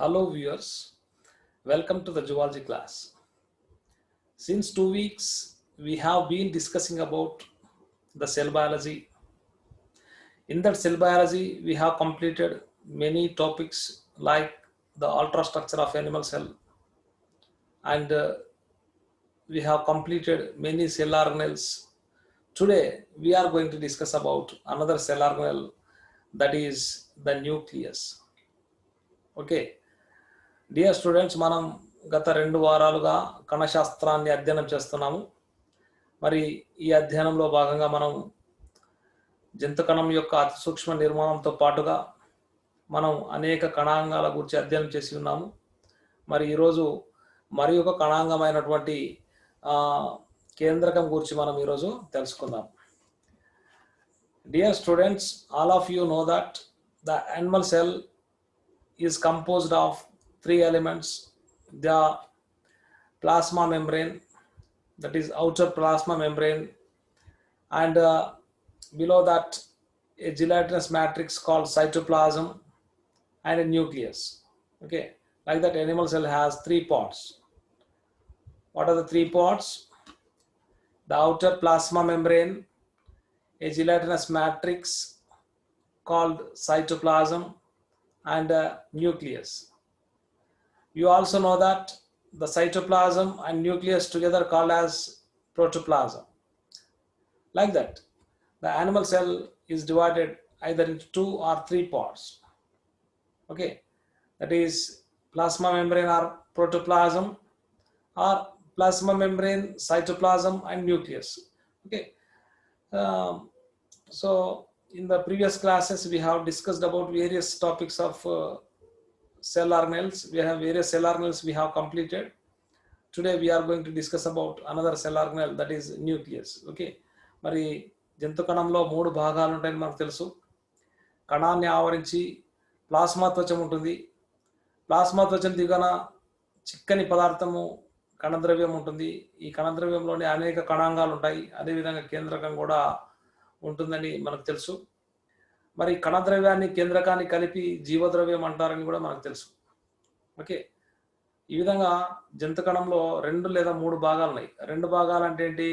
Hello viewers, welcome to the zoology class. Since 2 weeks, we have been discussing about the cell biology. In that cell biology, we have completed many topics like the ultrastructure of animal cell and we have completed many cell organelles. Today, we are going to discuss about another cell organelle, that is the nucleus. Okay. Dear students, మనం గత 2 వారాలుగా కణశాస్త్రాన్ని అధ్యయనం చేస్తున్నాము. మరి ఈ అధ్యయనంలో భాగంగా మనం జంతు కణం యొక్క అతి సూక్ష్మ నిర్మాణంతో పాటుగా మనం అనేక కణాంగాల గురించి అధ్యయనం చేసి ఉన్నాము. మరి ఈరోజు మరి ఒక కణాంగమైనటువంటి కేంద్రకం గురించి మనం ఈరోజు తెలుసుకుందాం. Dear students, all of you know that the animal cell is composed of 3 elements: the plasma membrane, that is outer plasma membrane, and below that a gelatinous matrix called cytoplasm and a nucleus. Okay, like that animal cell has 3 parts. What are the 3 parts? The outer plasma membrane, a gelatinous matrix called cytoplasm, and a nucleus. You also know that the cytoplasm and nucleus together called as protoplasm. Like that, the animal cell is divided either into 2 or 3 parts. Okay, that is plasma membrane or protoplasm, or plasma membrane, cytoplasm and nucleus. Okay, so in the previous classes we have discussed about various topics of cell organelles. We have various cell organelles we have completed. Today we are going to discuss about another cell organelle, that is nucleus. Okay, మరి జంతు కణంలో 3 భాగాలు ఉంటాయని మనకు తెలుసు. కణాన్ని ఆవరించి plasma త్వచం ఉంటుంది. ప్లాస్మా త్వచం దిగువన చిక్కని పదార్థము కణద్రవ్యం ఉంటుంది. ఈ కణద్రవ్యంలోని అనేక కణాంగాలు ఉంటాయి. అదేవిధంగా కేంద్రకం కూడా ఉంటుందని మనకు తెలుసు. మరి కణద్రవ్యాన్ని కేంద్రకాన్ని కలిపి జీవద్రవ్యం అంటారని కూడా మనకు తెలుసు. ఓకే, ఈ విధంగా జంతు కణంలో 2 లేదా 3 భాగాలు ఉన్నాయి. 2 భాగాలు అంటే ఏంటి?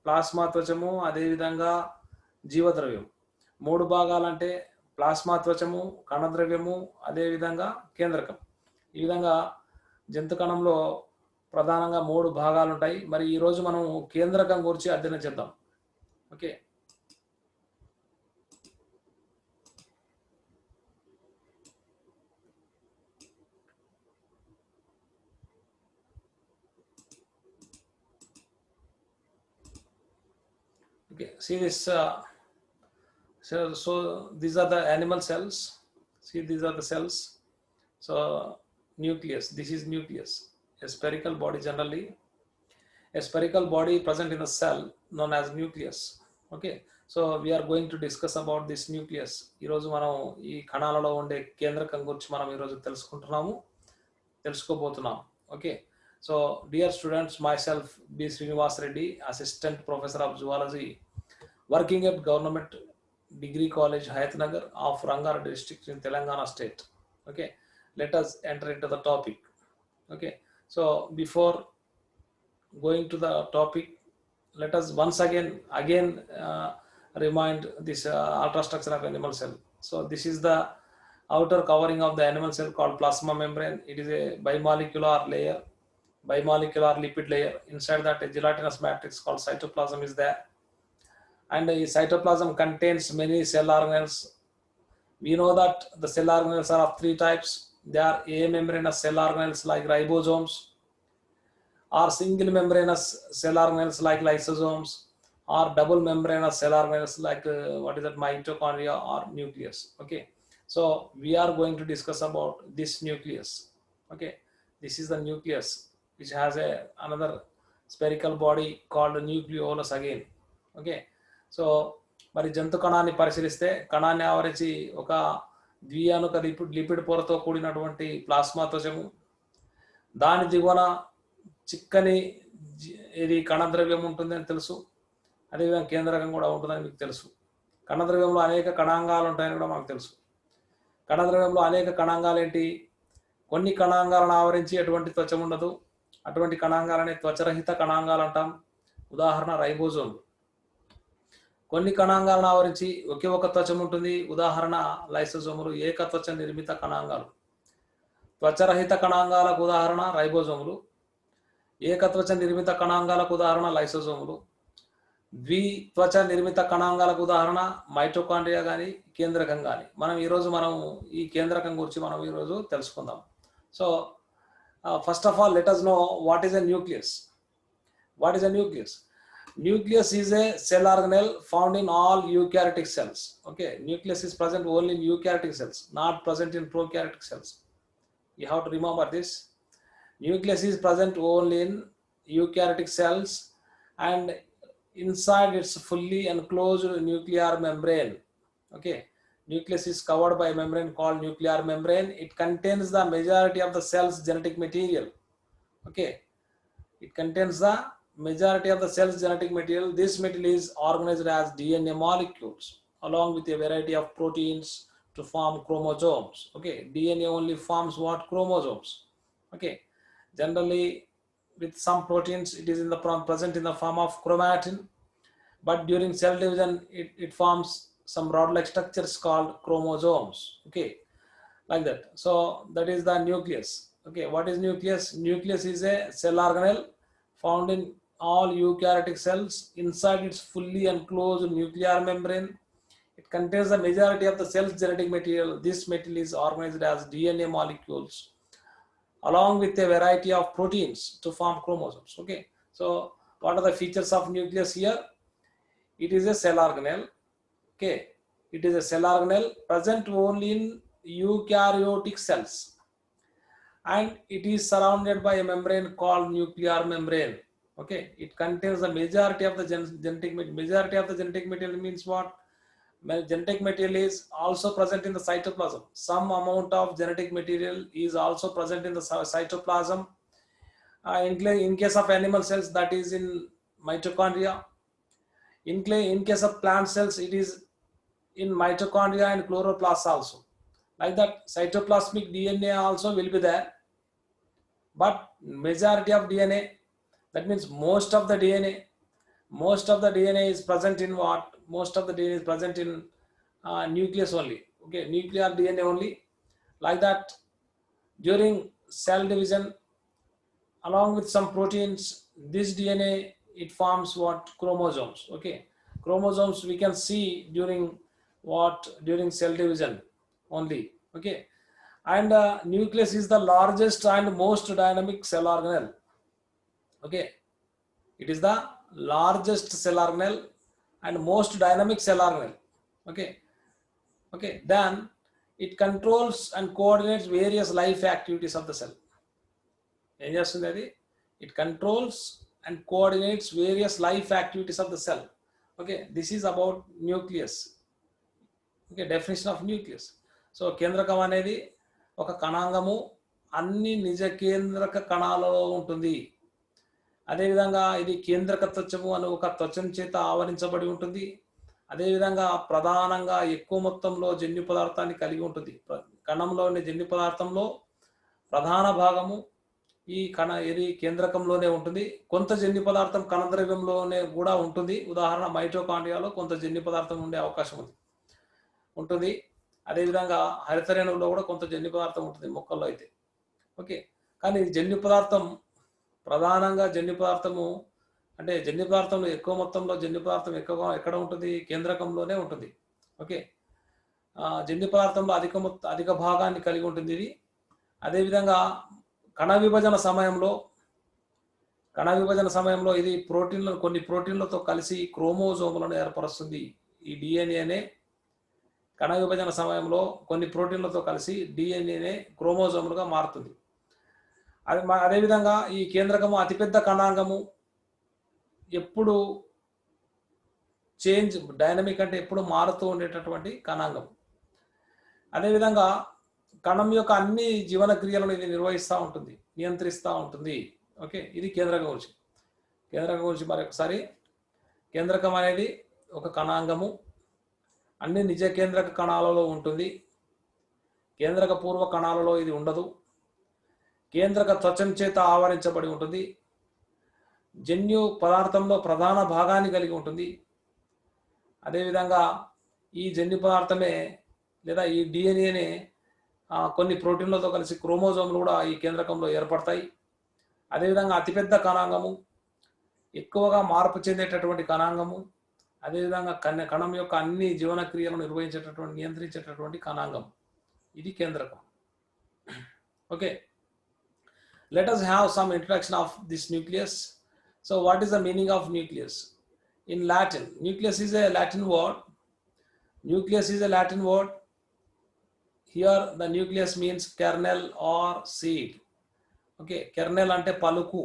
ప్లాస్మా త్వచము, అదేవిధంగా జీవద్రవ్యం. 3 భాగాలు అంటే ప్లాస్మా త్వచము, కణద్రవ్యము, అదేవిధంగా కేంద్రకం. ఈ విధంగా జంతు కణంలో ప్రధానంగా 3 భాగాలు ఉంటాయి. మరి ఈరోజు మనం కేంద్రకం గురించి అధ్యయనం చేద్దాం. Okay, okay, see this so these are the animal cells. See, these are the cells. So nucleus, this is nucleus, a spherical body, generally a spherical body present in a cell known as nucleus. Okay, so we are going to discuss about this nucleus. ఈ రోజు మనం ఈ కణాలలో ఉండే కేంద్రకం గురించి మనం ఈ రోజు తెలుసుకోబోతున్నాం. Okay, so dear students, myself B. Srinivas Reddy, assistant professor of zoology, working at government degree college Hayatnagar of Rangareddy district in Telangana state. Okay, let us enter into the topic. Okay, so before going to the topic, let us once again remind this ultrastructure of animal cell. So this is the outer covering of the animal cell called plasma membrane. It is a bimolecular layer, bimolecular lipid layer. Inside that, a gelatinous matrix called cytoplasm is there, and the cytoplasm contains many cell organelles. We know that the cell organelles are of 3 types. They are amembranous cell organelles like ribosomes, or single membranous cell organelles like lysosomes, or double membranous cell organelles like mitochondria or nucleus. Okay, so we are going to discuss about this nucleus. Okay, this is the nucleus, which has another spherical body called nucleolus again. Okay, so మరి జంతు కణాన్ని పరిశీలిస్తే కణాన్ని ఆవరించి ఒక ద్వియానుక lipid పొరతో కూడినటువంటి plasma త్వచము, దాని దిగువన చిక్కని ఇది కణద్రవ్యం ఉంటుందని తెలుసు. అదేవిధంగా కేంద్రకం కూడా ఉంటుందని మీకు తెలుసు. కణద్రవ్యంలో అనేక కణాంగాలు ఉంటాయని కూడా మనకు తెలుసు. కణద్రవ్యంలో అనేక కణాంగాలు ఏంటి? కొన్ని కణాంగాలను ఆవరించి ఎటువంటి త్వచం ఉండదు. అటువంటి కణాంగాలని త్వచరహిత కణాంగాలు అంటాం. ఉదాహరణ రైబోజోమ్లు. కొన్ని కణాంగాలను ఆవరించి ఒకే ఒక త్వచం ఉంటుంది. ఉదాహరణ లైసోజోములు, ఏకత్వచ నిర్మిత కణాంగాలు. త్వచరహిత కణాంగాలకు ఉదాహరణ రైబోజోములు, ఏకత్వచ నిర్మిత కణాంగాలకు ఉదాహరణ లైసోజోములు, ద్విత్వచ నిర్మిత కణాంగాలకు ఉదాహరణ మైటోకాండ్రియా కానీ కేంద్రకం కానీ. మనం ఈ కేంద్రకం గురించి మనం ఈరోజు తెలుసుకుందాం. So first of all let us know what is a nucleus. What is a nucleus? Nucleus is a cell organelle found in all eukaryotic cells. Okay, nucleus is present only in eukaryotic cells, not present in prokaryotic cells. You have to remember this. Nucleus is present only in eukaryotic cells, and inside its fully enclosed nuclear membrane. Okay, nucleus is covered by a membrane called nuclear membrane. It contains the majority of the cell's genetic material. Okay, it contains the majority of the cell's genetic material. This material is organized as DNA molecules along with a variety of proteins to form chromosomes. Okay, DNA only forms what? Chromosomes. Okay, generally with some proteins it is present in the form of chromatin, but during cell division it forms some rod-like structures called chromosomes. Okay, like that. So that is the nucleus. Okay, what is nucleus? Nucleus is a cell organelle found in all eukaryotic cells. Inside its fully enclosed nuclear membrane, it contains the majority of the cell's genetic material. This material is organized as DNA molecules along with a variety of proteins to form chromosomes. Okay, so what are the features of nucleus here? It is a cell organelle. Okay, it is a cell organelle present only in eukaryotic cells, and it is surrounded by a membrane called nuclear membrane. Okay, it contains the majority of the genetic material means what? Genetic material is also present in the cytoplasm. Some amount of genetic material is also present in the cytoplasm. In case of animal cells, that is in mitochondria. In case of plant cells, it is in mitochondria and chloroplast also. Like that, cytoplasmic DNA also will be there, but majority of DNA, that means most of the DNA is present in what? Most of the DNA is present in nucleus only. Okay, nuclear DNA only. Like that, during cell division, along with some proteins, this DNA, it forms what? Chromosomes. Okay, chromosomes we can see during what? During cell division only. Okay, and nucleus is the largest and most dynamic cell organelle. Okay, it is the largest cell organelle and most dynamic cell organelle. Okay, then it controls and coordinates various life activities of the cell. Em chestundi adi? It controls and coordinates various life activities of the cell. Okay, this is about nucleus. Okay, definition of nucleus. So కేంద్రకం అనేది ఒక కణాంగము, అన్ని నిజ కేంద్రక కణాలలో ఉంటుంది. అదేవిధంగా ఇది కేంద్రక త్వచము అని ఒక త్వచం చేత ఆవరించబడి ఉంటుంది. అదేవిధంగా ప్రధానంగా ఎక్కువ మొత్తంలో జన్యు పదార్థాన్ని కలిగి ఉంటుంది. కణంలోని జన్యు పదార్థంలో ప్రధాన భాగము ఇది కేంద్రకంలోనే ఉంటుంది. కొంత జన్యు పదార్థం కణద్రవ్యంలోనే కూడా ఉంటుంది. ఉదాహరణ మైటోకాండ్రియాలో కొంత జన్యు పదార్థం ఉండే అవకాశం ఉంటుంది. అదేవిధంగా హరితరేణువులో కూడా కొంత జన్యు పదార్థం ఉంటుంది మొక్కల్లో అయితే. ఓకే, కానీ జన్యు పదార్థం ప్రధానంగా జన్యు పదార్థము అంటే జన్యు పదార్థంలో ఎక్కువ మొత్తంలో జన్యు పదార్థం ఎక్కడ ఉంటుంది? కేంద్రకంలోనే ఉంటుంది. ఓకే, జన్యు పదార్థంలో అధిక భాగాన్ని కలిగి ఉంటుంది ఇది. అదేవిధంగా కణ విభజన సమయంలో ఇది కొన్ని ప్రోటీన్లతో కలిసి క్రోమోజోములను ఏర్పరుస్తుంది. ఈ డిఎన్ఏనే కణ విభజన సమయంలో కొన్ని ప్రోటీన్లతో కలిసి డిఎన్ఏనే క్రోమోజోములుగా మారుతుంది. అదేవిధంగా ఈ కేంద్రకము అతిపెద్ద కణాంగము, ఎప్పుడు డైనమిక్ అంటే ఎప్పుడు మారుతూ ఉండేటటువంటి కణాంగం. అదేవిధంగా కణం యొక్క అన్ని జీవన క్రియలను ఇది నిర్వహిస్తూ ఉంటుంది, నియంత్రిస్తూ ఉంటుంది. ఓకే, ఇది కేంద్రకం గురించి మరొకసారి. కేంద్రకం అనేది ఒక కణాంగము, అన్ని నిజ కేంద్రక కణాలలో ఉంటుంది. కేంద్రక పూర్వ కణాలలో ఇది ఉండదు. కేంద్రక త్వచం చేత ఆవరించబడి ఉంటుంది. జన్యు పదార్థంలో ప్రధాన భాగాన్ని కలిగి ఉంటుంది. అదేవిధంగా ఈ జన్యు పదార్థమే లేదా ఈ డిఎన్ఏనే కొన్ని ప్రోటీన్లతో కలిసి క్రోమోజోమ్లు కూడా ఈ కేంద్రకంలో ఏర్పడతాయి. అదేవిధంగా అతిపెద్ద కణాంగము, ఎక్కువగా మార్పు చెందేటటువంటి కణాంగము, అదేవిధంగా కణం యొక్క అన్ని జీవన క్రియలను నిర్వహించేటటువంటి నియంత్రించేటటువంటి కణాంగం, ఇది కేంద్రకం. Okay, let us have some introduction of this nucleus. So what is the meaning of nucleus? In Latin, nucleus is a Latin word. Nucleus is a Latin word. Here the nucleus means kernel or seed. Okay, kernel ante paluku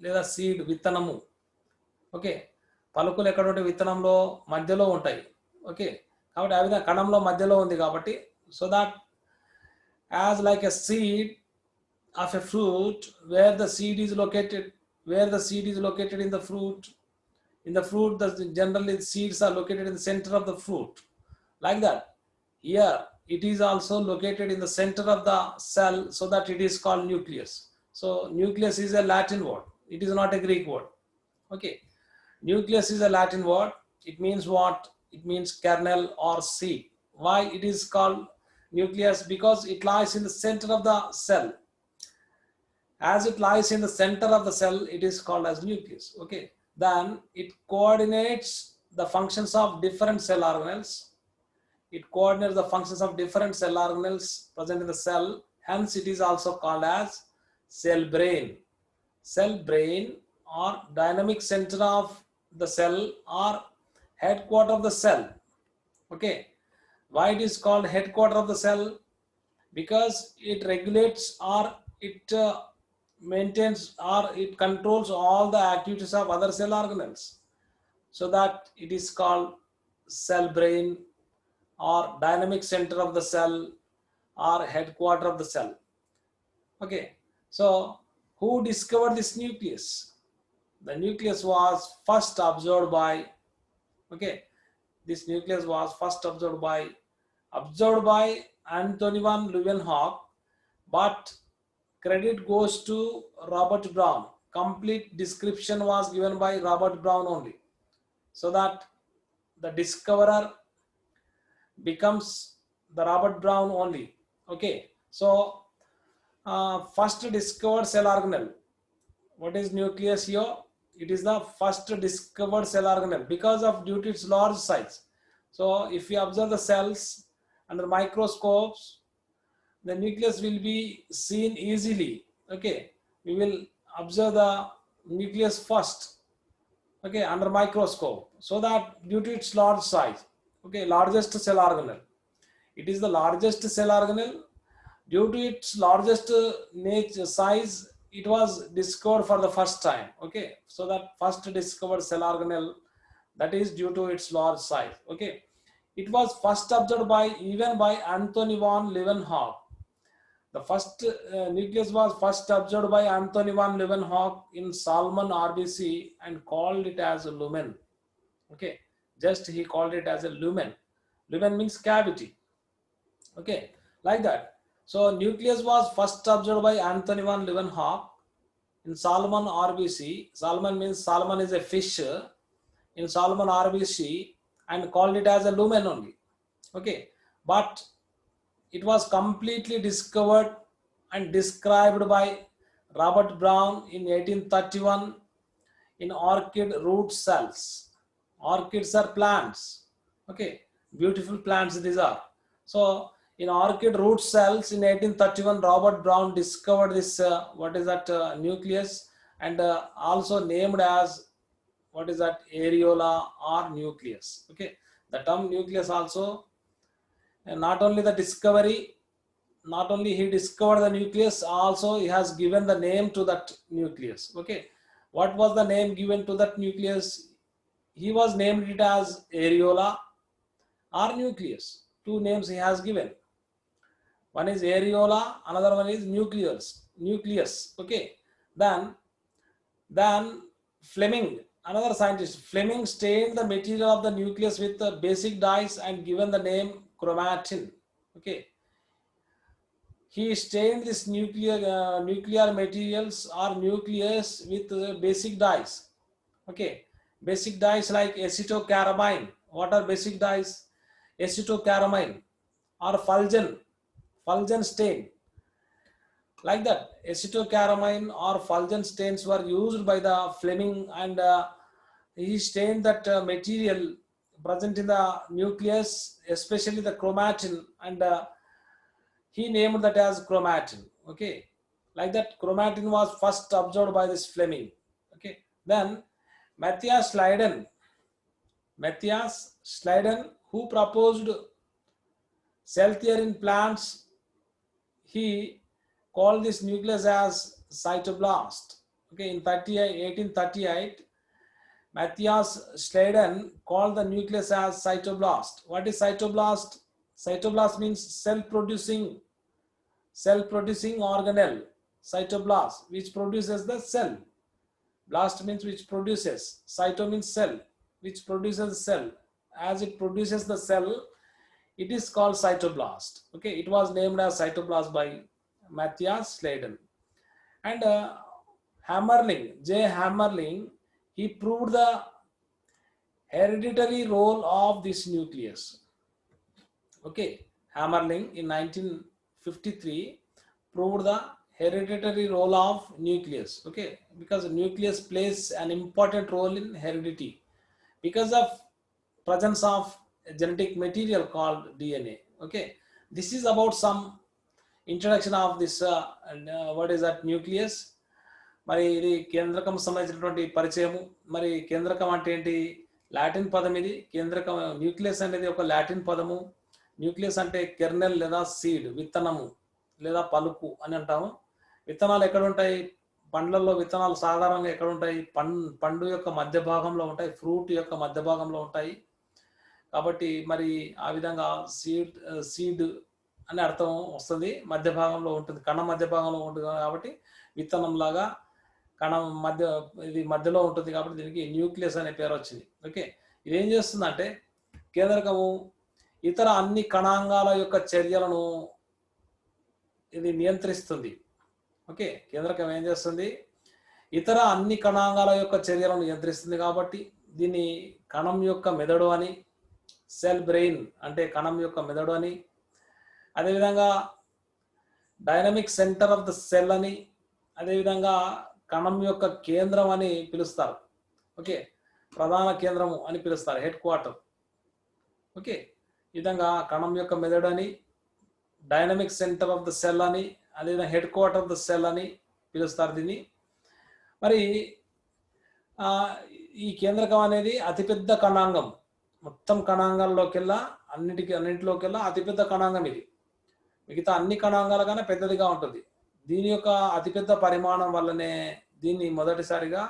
లేదా seed విత్తనము. Okay, పలుకులు ఎక్కడ ఉంటే విత్తనంలో మధ్యలో ఉంటాయి. Okay, కాబట్టి ఆ విధంగా కణంలో మధ్యలో ఉంది కాబట్టి, so that as like a seed of a fruit, where the seed is located in the fruit, generally the seeds are located in the center of the fruit, like that. Here it is also located in the center of the cell, so that it is called nucleus. So nucleus is a Latin word, it is not a Greek word. Okay, nucleus is a Latin word. It means what? It means kernel or seed. Why it is called nucleus? Because it lies in the center of the cell. As it lies in the center of the cell, it is called as nucleus. Okay, then it coordinates the functions of different cell organelles. It coordinates the functions of different cell organelles present in the cell. Hence it is also called as cell brain. Cell brain or dynamic center of the cell or headquarter of the cell. Okay, why it is called headquarter of the cell? Because it regulates or it maintains or it controls all the activities of other cell organelles, so that it is called cell brain or dynamic center of the cell or headquarter of the cell. Okay, so who discovered this nucleus? The nucleus was first observed by, okay, this nucleus was first observed by Anthony van Leeuwenhoek, but credit goes to Robert Brown. Complete description was given by Robert Brown only, so that the discoverer becomes the Robert Brown only. Okay, so first discovered cell organelle. What is nucleus here? It is the first discovered cell organelle because of due to its large size. So if you observe the cells under microscopes, the nucleus will be seen easily. Okay, we will observe the nucleus first, okay, under microscope, so that due to its large size, okay, largest cell organelle, it is the largest cell organelle. Due to its largest nature size, it was discovered for the first time. Okay, so that first discovered cell organelle, that is due to its large size. Okay, it was first observed by Anthony van Leeuwenhoek. The first nucleus was first observed by Anthony van Leeuwenhoek in Salmon RBC and called it as a lumen. Okay, just he called it as a lumen. Lumen means cavity. Okay, like that. So nucleus was first observed by Anthony van Leeuwenhoek in Salmon RBC. Salmon means salmon is a fish in Salmon RBC, and called it as a lumen only. Okay, but it was completely discovered and described by Robert Brown in 1831 in orchid root cells. Orchids are plants. Okay, beautiful plants these are. So in orchid root cells in 1831, Robert Brown discovered this what is that nucleus, and also named as what is that areola or nucleus. Okay, the term nucleus also, and not only the discovery, not only he discovered the nucleus, also he has given the name to that nucleus. Okay, what was the name given to that nucleus? He was named it as areola or nucleus. Two names he has given. One is areola, another one is nucleus. Okay, then Fleming, another scientist, Fleming stained the material of the nucleus with basic dyes and given the name chromatin. Okay, he stained this nuclear materials or nucleus with basic dyes. Okay, basic dyes like acetocaramine. What are basic dyes? Acetocaramine or fulgen stain, like that. Acetocaramine or fulgen stains were used by the Fleming, and he stained that material present in the nucleus, especially the chromatin, and he named that as chromatin. Okay, like that, chromatin was first observed by this Fleming. Okay, then Matthias Schleiden, who proposed cell theory in plants, he called this nucleus as cytoblast. Okay, in 1838, Matthias Schleiden called the nucleus as cytoblast. What is cytoblast? Cytoblast means cell-producing organelle. Cytoblast, which produces the cell. Blast means which produces. Cyto means cell, which produces cell. As it produces the cell, it is called cytoblast. Okay, it was named as cytoblast by Matthias Schleiden. And J. Hammerling, he proved the hereditary role of this nucleus. Okay, Hammerling in 1953 proved the hereditary role of nucleus. Okay, because the nucleus plays an important role in heredity because of presence of a genetic material called DNA. Okay, this is about some introduction of this what is that nucleus. మరి ఇది కేంద్రకం సంబంధించినటువంటి పరిచయము. మరి కేంద్రకం అంటే ఏంటి? Latin పదం ఇది. కేంద్రకం, న్యూక్లియస్ అనేది ఒక లాటిన్ పదము. న్యూక్లియస్ అంటే కెర్నెల్ లేదా సీడ్, విత్తనము లేదా పలుకు అని అంటాము. విత్తనాలు ఎక్కడ ఉంటాయి? పండ్లలో విత్తనాలు సాధారణంగా ఎక్కడ ఉంటాయి? పండు యొక్క మధ్య భాగంలో ఉంటాయి, ఫ్రూట్ యొక్క మధ్య భాగంలో ఉంటాయి. కాబట్టి మరి ఆ విధంగా సీడ్ అని అర్థం వస్తుంది. మధ్య భాగంలో ఉంటుంది, కణం మధ్య భాగంలో ఉంటుంది కాబట్టి విత్తనం లాగా కణం ఇది మధ్యలో ఉంటుంది కాబట్టి దీనికి న్యూక్లియస్ అనే పేరు వచ్చింది. ఓకే, ఇది ఏం చేస్తుందంటే కేంద్రకము ఇతర అన్ని కణాంగాల యొక్క చర్యలను ఇది నియంత్రిస్తుంది. ఓకే, కేంద్రకం ఏం చేస్తుంది? ఇతర అన్ని కణాంగాల యొక్క చర్యలను నియంత్రిస్తుంది కాబట్టి దీన్ని కణం యొక్క మెదడు అని, సెల్ బ్రెయిన్ అంటే కణం యొక్క మెదడు అని, అదేవిధంగా dynamic centre of the cell అని, అదేవిధంగా కణం యొక్క కేంద్రం అని పిలుస్తారు. ఓకే, ప్రధాన కేంద్రము అని పిలుస్తారు, హెడ్ క్వార్టర్. ఓకే, ఈ విధంగా కణం యొక్క మెదడు అని, dynamic centre of the cell అని, అదేవిధంగా head quarter of the cell అని పిలుస్తారు దీన్ని. మరి ఈ కేంద్రకం అనేది అతిపెద్ద కణాంగం. మొత్తం కణాంగాల్లోకెల్లా అన్నింటిలోకెల్లా అతిపెద్ద కణాంగం ఇది. మిగతా అన్ని కణాంగాల కన్నా పెద్దదిగా ఉంటుంది. దీని యొక్క అతిపెద్ద పరిమాణం వల్లనే దీన్ని మొదటిసారిగా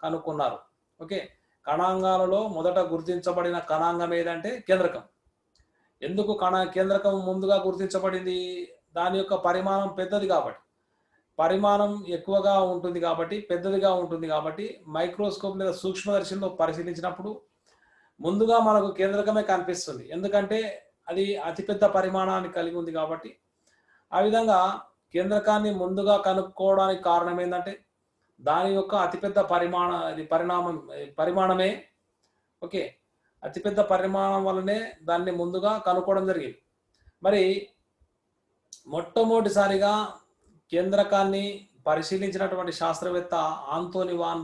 కనుక్కున్నారు. ఓకే, కణాంగాలలో మొదట గుర్తించబడిన కణాంగం ఏదంటే కేంద్రకం. ఎందుకు కేంద్రకం ముందుగా గుర్తించబడింది? దాని యొక్క పరిమాణం పెద్దది కాబట్టి, పరిమాణం ఎక్కువగా ఉంటుంది కాబట్టి, పెద్దదిగా ఉంటుంది కాబట్టి మైక్రోస్కోప్ లేదా సూక్ష్మదర్శిలో పరిశీలించినప్పుడు ముందుగా మనకు కేంద్రకమే కనిపిస్తుంది. ఎందుకంటే అది అతిపెద్ద పరిమాణాన్ని కలిగి ఉంది కాబట్టి. ఆ విధంగా కేంద్రకాన్ని ముందుగా కనుక్కోవడానికి కారణం ఏంటంటే దాని యొక్క అతిపెద్ద పరిమాణమే. ఓకే, అతిపెద్ద పరిమాణం వల్లనే దాన్ని ముందుగా కనుక్కోవడం జరిగింది. మరి మొట్టమొదటిసారిగా కేంద్రకాన్ని పరిశీలించినటువంటి శాస్త్రవేత్త ఆంటోనీ వాన్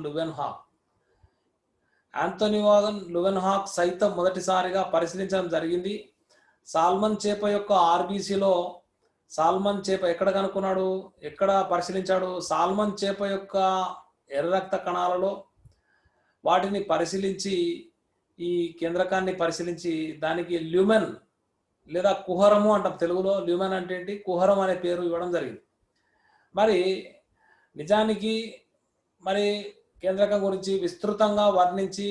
లువెన్హాక్ సైతం మొదటిసారిగా పరిశీలించడం జరిగింది. సాల్మన్ చేప యొక్క ఆర్బీసీలో సాల్మన్ చేప ఎక్కడ కనుక్కున్నాడు, ఎక్కడ పరిశీలించాడు? సాల్మన్ చేప యొక్క ఎర్ర రక్త కణాలలో వాటిని పరిశీలించి ఈ కేంద్రకాన్ని పరిశీలించి దానికి ల్యూమెన్ లేదా కుహరము అంటాం తెలుగులో. ల్యూమెన్ అంటే ఏంటి? కుహరం అనే పేరు ఇవ్వడం జరిగింది. మరి నిజానికి మరి కేంద్రకం గురించి విస్తృతంగా వర్ణించి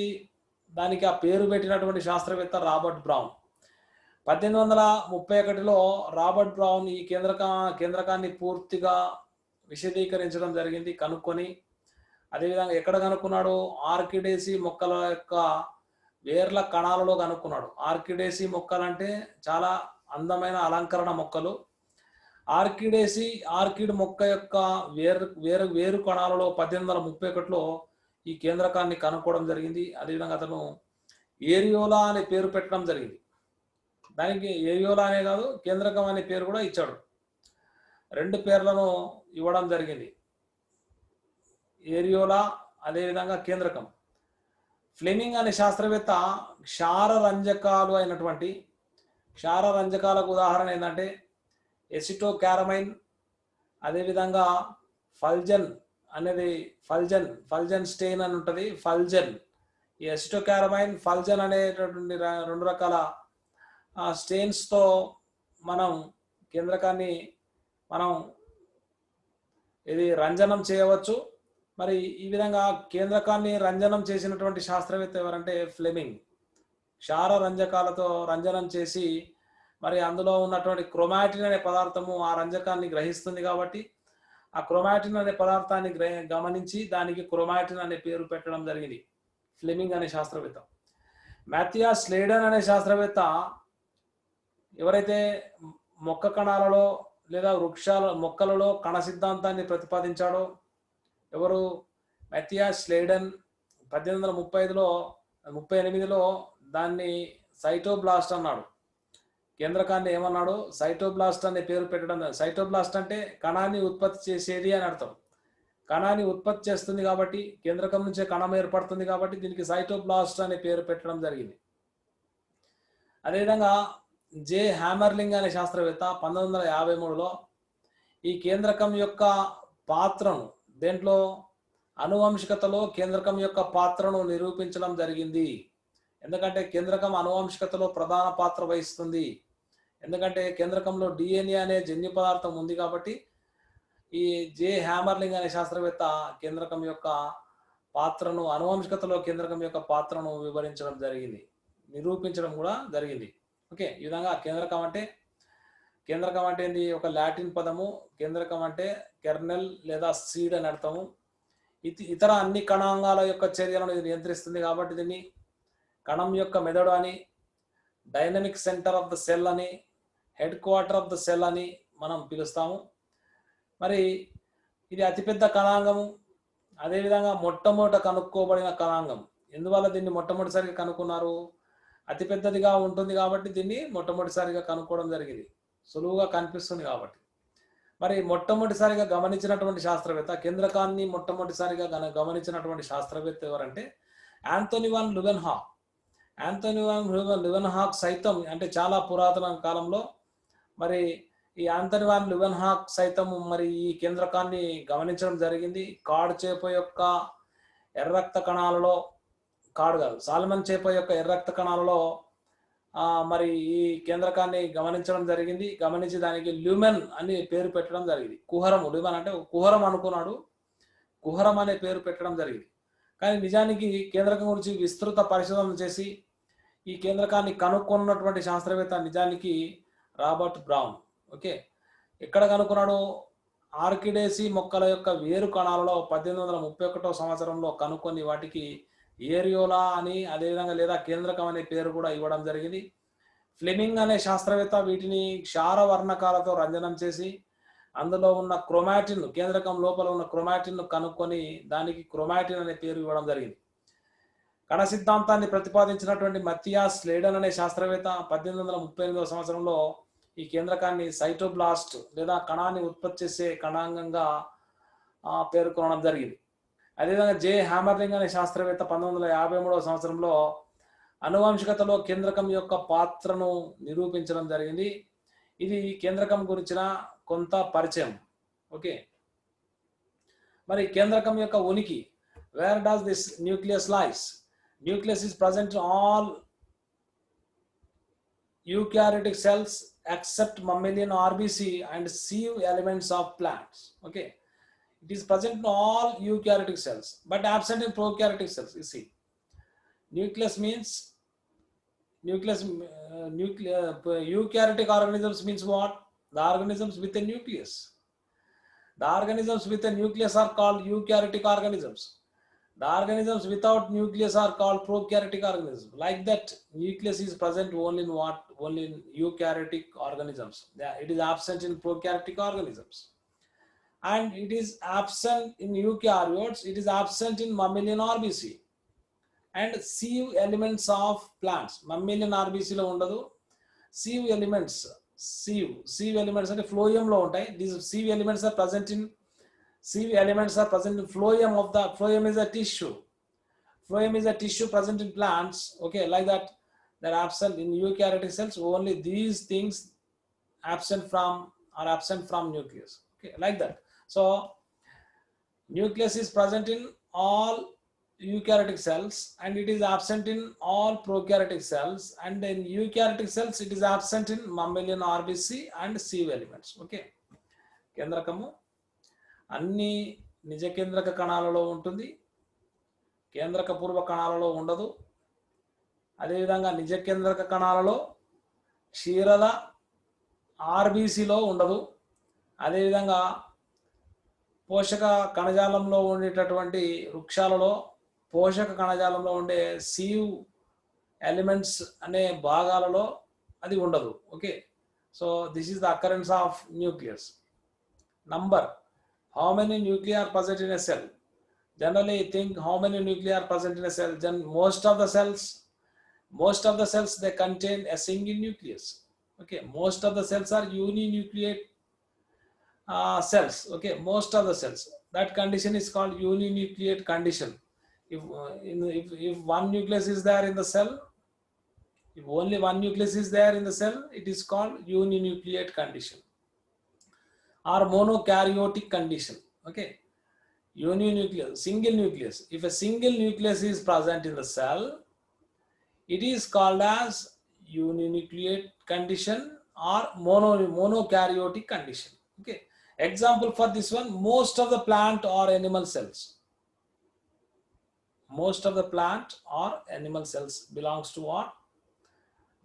దానికి ఆ పేరు పెట్టినటువంటి శాస్త్రవేత్త రాబర్ట్ బ్రౌన్. 1831లో రాబర్ట్ బ్రౌన్ ఈ కేంద్రకాన్ని పూర్తిగా విశదీకరించడం జరిగింది, కనుక్కొని. అదేవిధంగా ఎక్కడ కనుక్కున్నాడు? ఆర్కిడేసి మొక్కల యొక్క వేర్ల కణాలలో కనుక్కున్నాడు. ఆర్కిడేసి మొక్కలు అంటే చాలా అందమైన అలంకరణ మొక్కలు. ఆర్కిడేసి ఆర్కిడ్ మొక్క యొక్క వేరు కణాలలో 1831లో ఈ కేంద్రకాన్ని కనుక్కోవడం జరిగింది. అదేవిధంగా అతను ఏరియోలా అనే పేరు పెట్టడం జరిగింది. దానికి ఏరియోలా అనే కాదు, కేంద్రకం అనే పేరు కూడా ఇచ్చాడు. 2 పేర్లను ఇవ్వడం జరిగింది, ఏరియోలా అదేవిధంగా కేంద్రకం. ఫ్లెమింగ్ అనే శాస్త్రవేత్త క్షార రంజకాలకు ఉదాహరణ ఏంటంటే ఎసిటో క్యారమైన్, అదేవిధంగా ఫల్జన్ అనేది ఫల్జన్ స్టెయిన్ అని ఉంటుంది. ఫల్జన్, ఈ ఎసిటో క్యారమైన్, ఫల్జన్ అనేటటువంటి 2 రకాల స్టెయిన్స్తో మనం కేంద్రకాన్ని ఇది రంజనం చేయవచ్చు. మరి ఈ విధంగా కేంద్రకాన్ని రంజనం చేసినటువంటి శాస్త్రవేత్త ఎవరంటే ఫ్లెమింగ్. క్షార రంజకాలతో రంజనం చేసి మరి అందులో ఉన్నటువంటి క్రోమాటిన్ అనే పదార్థము ఆ రంజకాన్ని గ్రహిస్తుంది కాబట్టి ఆ క్రోమాటిన్ అనే పదార్థాన్ని గమనించి దానికి క్రోమాటిన్ అనే పేరు పెట్టడం జరిగింది ఫ్లెమింగ్ అనే శాస్త్రవేత్త. మాథియాస్ స్లెడన్ అనే శాస్త్రవేత్త ఎవరైతే మొక్క కణాలలో లేదా మొక్కలలో కణ సిద్ధాంతాన్ని ప్రతిపాదించాడో, ఎవరు? మాథియాస్ స్లెడన్ 1838లో దాన్ని సైటోబ్లాస్ట్ అన్నాడు. కేంద్రకాన్ని ఏమన్నాడు? సైటోబ్లాస్ట్ అనే పేరు పెట్టడం. సైటోబ్లాస్ట్ అంటే కణాన్ని ఉత్పత్తి చేసేది అని అర్థం. కణాన్ని ఉత్పత్తి చేస్తుంది కాబట్టి, కేంద్రకం నుంచే కణం ఏర్పడుతుంది కాబట్టి దీనికి సైటోబ్లాస్ట్ అనే పేరు పెట్టడం జరిగింది. అదేవిధంగా జే హ్యామర్లింగ్ అనే శాస్త్రవేత్త 1953లో ఈ కేంద్రకం యొక్క పాత్రను, దేంట్లో అనువంశికతలో కేంద్రకం యొక్క పాత్రను నిరూపించడం జరిగింది. ఎందుకంటే కేంద్రకం అనువంశికతలో ప్రధాన పాత్ర వహిస్తుంది. ఎందుకంటే కేంద్రకంలో డిఎన్ఏ అనే జన్యు పదార్థం ఉంది కాబట్టి ఈ జే హ్యామర్లింగ్ అనే శాస్త్రవేత్త కేంద్రకం యొక్క పాత్రను, అనువంశికతలో కేంద్రకం యొక్క పాత్రను వివరించడం జరిగింది, నిరూపించడం కూడా జరిగింది. ఓకే, ఈ విధంగా కేంద్రకం అంటే ఏంది? ఒక లాటిన్ పదము. కేంద్రకం అంటే కెర్నెల్ లేదా సీడ్ అని అర్థము. ఇతర అన్ని కణాంగాల యొక్క చర్యలను ఇది నియంత్రిస్తుంది కాబట్టి దీన్ని కణం యొక్క మెదడు అని, dynamic centre of the cell అని, head quarter of the cell అని మనం పిలుస్తాము. మరి ఇది అతిపెద్ద కణాంగము, అదేవిధంగా మొట్టమొదట కనుక్కోబడిన కణాంగం. ఎందువల్ల దీన్ని మొట్టమొదటిసారిగా కనుక్కున్నారు? అతిపెద్దదిగా ఉంటుంది కాబట్టి దీన్ని మొట్టమొదటిసారిగా కనుక్కోవడం జరిగింది, సులువుగా కనిపిస్తుంది కాబట్టి. మరి మొట్టమొదటిసారిగా గమనించినటువంటి శాస్త్రవేత్త, కేంద్రకాన్ని మొట్టమొదటిసారిగా గమనించినటువంటి శాస్త్రవేత్త ఎవరంటే ఆంథోనీ వాన్ లువెన్హాక్. ఆంథోనీ వాన్ లువెన్హాక్ సైతం, అంటే చాలా పురాతన కాలంలో మరి ఈ ఆంథోనీ వాన్ లువెన్హాక్ సైతం మరి ఈ కేంద్రకాన్ని గమనించడం జరిగింది. కాడ్ చేప యొక్క ఎర్రక్త కణాలలో, సాల్మన్ చేప యొక్క ఎర్రక్త కణాలలో మరి ఈ కేంద్రకాన్ని గమనించడం జరిగింది. గమనించి దానికి ల్యూమెన్ అని పేరు పెట్టడం జరిగింది. కుహరము, ల్యూమెన్ అంటే కుహరం అనుకున్నాడు, కుహరం అనే పేరు పెట్టడం జరిగింది. కానీ నిజానికి కేంద్రకం గురించి విస్తృత పరిశోధన చేసి ఈ కేంద్రకాన్ని కనుక్కున్నటువంటి శాస్త్రవేత్త నిజానికి రాబర్ట్ బ్రౌన్. ఓకే, ఎక్కడ కనుక్కున్నాడు? ఆర్కిడేసి మొక్కల యొక్క వేరు కణాలలో 1831 సంవత్సరంలో కనుక్కొని వాటికి ఏరియోలా అని, అదేవిధంగా లేదా కేంద్రకం అనే పేరు కూడా ఇవ్వడం జరిగింది. ఫ్లెమింగ్ అనే శాస్త్రవేత్త వీటిని క్షార వర్ణకాలతో రంజనం చేసి అందులో ఉన్న క్రోమాటిన్, కేంద్రకం లోపల ఉన్న క్రోమాటిన్ కనుక్కొని దానికి క్రోమాటిన్ అనే పేరు ఇవ్వడం జరిగింది. కణ సిద్ధాంతాన్ని ప్రతిపాదించినటువంటి మాథియాస్ స్లెడన్ అనే శాస్త్రవేత్త 1838 సంవత్సరంలో ఈ కేంద్రకాన్ని సైటోబ్లాస్ట్ లేదా కణాన్ని ఉత్పత్తి చేసే కణాంగంగా పేర్కొనడం జరిగింది. అదేవిధంగా జే హ్యామర్లింగ్ అనే శాస్త్రవేత్త 1953 సంవత్సరంలో అనువంశికతలో కేంద్రకం యొక్క పాత్రను నిరూపించడం జరిగింది. ఇది కేంద్రకం గురించిన కొంత పరిచయం. ఓకే, మరి కేంద్రకం యొక్క ఉనికి. Where does this nucleus lies? Nucleus is present in all eukaryotic cells except mammalian RBC and sieve elements of plants. Okay, it is present in all eukaryotic cells but absent in prokaryotic cells. You see, nucleus means eukaryotic organisms means what? The organisms with a nucleus. The organisms with a nucleus are called eukaryotic organisms. The organisms without nucleus are called prokaryotic organisms. Like that, nucleus is present only in what? Only in eukaryotic organisms. It is absent in prokaryotic organisms. And it is absent in eukaryotes, it is absent in mammalian RBC. And sieve elements of plants. Mammalian RBC lo undadu. Sieve elements, sieve elements అంటే phloem లో ఉంటాయి. These sieve elements are present in phloem of the phloem is a tissue. Phloem is a tissue present in plants. Okay, like that. They're absent in eukaryotic cells. Only these things are absent from nucleus. Okay, like that. So nucleus is present in all eukaryotic cells and it is absent in all prokaryotic cells, and in eukaryotic cells it is absent in mammalian RBC and sieve elements. Okay, కేంద్రకము అన్ని నిజ కేంద్రక కణాలలో ఉంటుంది, కేంద్రక పూర్వ కణాలలో ఉండదు. అదేవిధంగా నిజ కేంద్రక కణాలలో క్షీరద ఆర్బీసీలో ఉండదు. అదేవిధంగా పోషక కణజాలంలో ఉండేటటువంటి వృక్షాలలో పోషక కణజాలంలో ఉండే సీవ్ ఎలిమెంట్స్ అనే భాగాలలో అది ఉండదు. Okay, so this is the occurrence of nucleus. Number, how many nuclei are present in a cell? Generally think how many nuclei are present in a cell. Most of the cells they contain a single nucleus. Okay, most of the cells are uninucleate cells. Okay, most of the cells. That condition is called uninucleate condition. If one nucleus is there in the cell, if only one nucleus is there in the cell, it is called uninucleate condition or monokaryotic condition. Okay, uninucleus, single nucleus. If a single nucleus is present in the cell, it is called as uninucleate condition or monokaryotic condition. Okay, example for this one, most of the plant or animal cells. Most of the plant or animal cells belongs to what?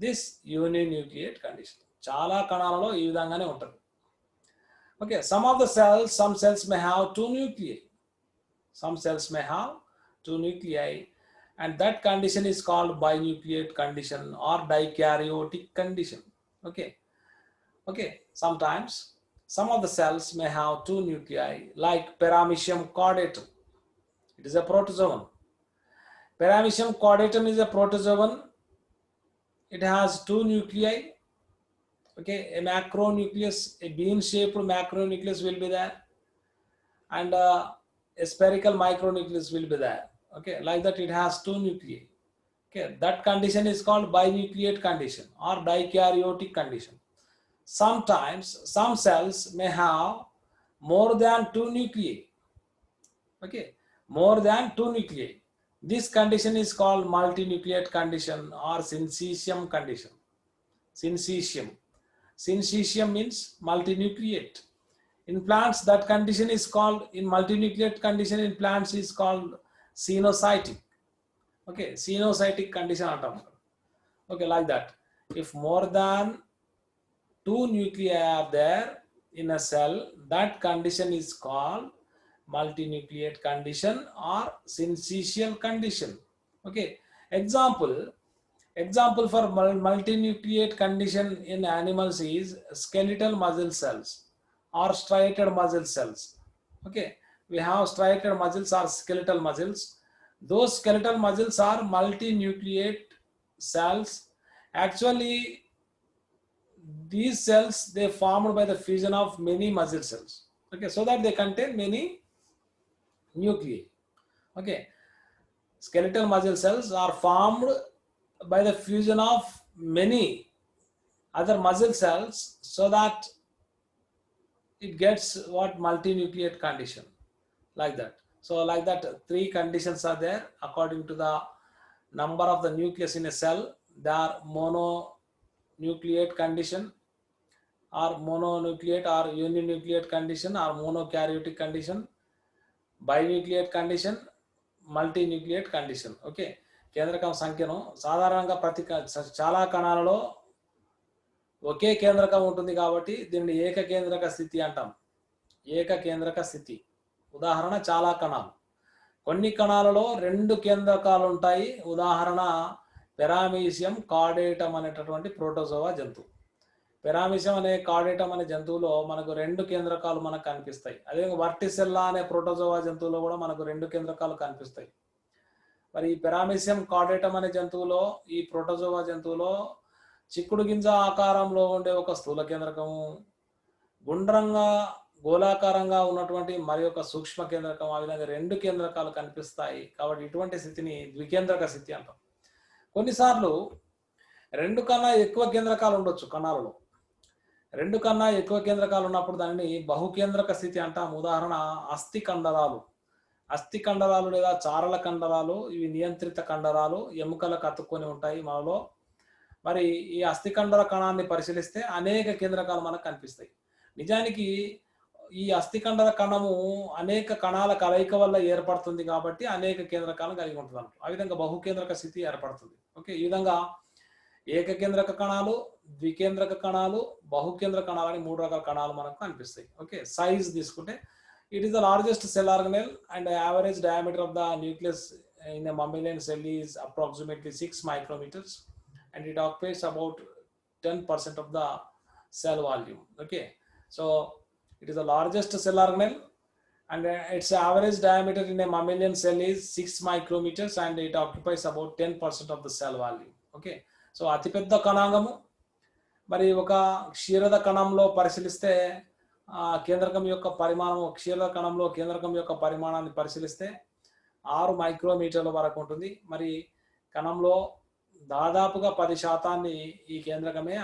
This uninucleate condition. చాలా కణాలలో ఈ విధంగానే ఉంటుంది. Okay, some cells may have two nuclei. Some cells may have two nuclei, and that condition is called binucleate condition or dikaryotic condition. Okay, sometimes some of the cells may have two nuclei, like Paramecium chordatum. It is a protozoan. Paramecium chordatum is a protozoan. It has two nuclei. Okay, a macronucleus, a bean-shaped macronucleus will be there, and a spherical micronucleus will be there. Okay, like that, it has two nuclei. Okay, that condition is called binucleate condition or dikaryotic condition. Sometimes some cells may have more than two nuclei. Okay, more than two nuclei. This condition is called multinucleate condition or syncytium condition. Syncytium means multinucleate. In plants, that condition is called, in multinucleate condition in plants is called cenocytic. Okay, cenocytic condition antam. Okay, like that. If more than two nuclei are there in a cell, that condition is called multinucleate condition or syncytial condition. Okay, example for multinucleate condition in animals is skeletal muscle cells or striated muscle cells. Okay, we have striated muscles or skeletal muscles. Those skeletal muscles are multinucleate cells. Actually, these cells, they formed by the fusion of many muscle cells. Okay, so that they contain many nuclei. Okay, skeletal muscle cells are formed by the fusion of many other muscle cells, so that it gets what? Multinucleate condition, like that. So like that, three conditions are there according to the number of the nucleus in a cell. They are mononucleate condition or mononucleate or uninucleate condition or monokaryotic condition, binucleate condition, multinucleate condition. Okay, కేంద్రకం సంఖ్యను సాధారణంగా చాలా కణాలలో ఒకే కేంద్రకం ఉంటుంది కాబట్టి దీనిని ఏకకేంద్రక స్థితి అంటాం. ఏకకేంద్రక స్థితి. ఉదాహరణ చాలా కణాలు. కొన్ని కణాలలో 2 కేంద్రకాలు ఉంటాయి. ఉదాహరణ పెరామీషియం కార్డేటం అనేటటువంటి ప్రోటోజోవా జంతువు. పెరామీషియం అనే కార్డేటం అనే జంతువులో మనకు 2 కేంద్రకాలు మనకు కనిపిస్తాయి. అదే వర్టిసెల్లా అనే ప్రోటోజోవా జంతువులో కూడా మనకు 2 కేంద్రకాలు కనిపిస్తాయి. మరి ఈ పెరామీషియం కార్డేటం అనే జంతువులో, ఈ ప్రోటోజోవా జంతువులో చిక్కుడు గింజ ఆకారంలో ఉండే ఒక స్థూల కేంద్రకము, గుండ్రంగా గోళాకారంగా ఉన్నటువంటి మరి ఒక సూక్ష్మ కేంద్రకం, ఆ విధంగా 2 కేంద్రకాలు కనిపిస్తాయి. కాబట్టి ఇటువంటి స్థితిని ద్వికేంద్రక స్థితి అంటాం. కొన్నిసార్లు 2 కన్నా ఎక్కువ కేంద్రకాలు ఉండొచ్చు కణాలలో. 2 కన్నా ఎక్కువ కేంద్రకాలు ఉన్నప్పుడు దానిని బహుకేంద్రక స్థితి అంటాం. ఉదాహరణ అస్థి కండరాలు. అస్థి కండరాలు లేదా చారల కండరాలు, ఇవి నియంత్రిత కండరాలు, ఎముకలకు అతుక్కొని ఉంటాయి మనలో. మరి ఈ అస్థి కండర కణాన్ని పరిశీలిస్తే అనేక కేంద్రకాలు మనకు కనిపిస్తాయి. నిజానికి ఈ అస్థి కండర కణము అనేక కణాల కలయిక వల్ల ఏర్పడుతుంది కాబట్టి అనేక కేంద్రకాలను కలిగి ఉంటుంది అన్నమాట. ఆ విధంగా బహుకేంద్రక స్థితి ఏర్పడుతుంది. ఓకే, ఈ విధంగా ఏకకేంద్రక కణాలు, ద్వికేంద్రక కణాలు, బహుకేంద్ర కణాలు అని 3 రకాల కణాలు మనకు కనిపిస్తాయి. ఓకే, సైజ్ తీసుకుంటే it is the largest cell organelle and the average diameter of the nucleus in a mammalian cell is approximately 6 micrometers and it occupies about 10% of the cell volume. Okay, so it is the largest cell organelle and its average diameter in a mammalian cell is 6 micrometers and it occupies about 10% of the cell volume. Okay, so అతిపెద్ద కణాంగము. మరి ఒక క్షీరద కణంలో పరిశీలిస్తే కేంద్రకం యొక్క పరిమాణం, క్షీరద కణంలో కేంద్రకం యొక్క పరిమాణాన్ని పరిశీలిస్తే 6 మైక్రోమీటర్ల వరకు ఉంటుంది. మరి కణంలో దాదాపుగా 10% ఈ కేంద్రకమే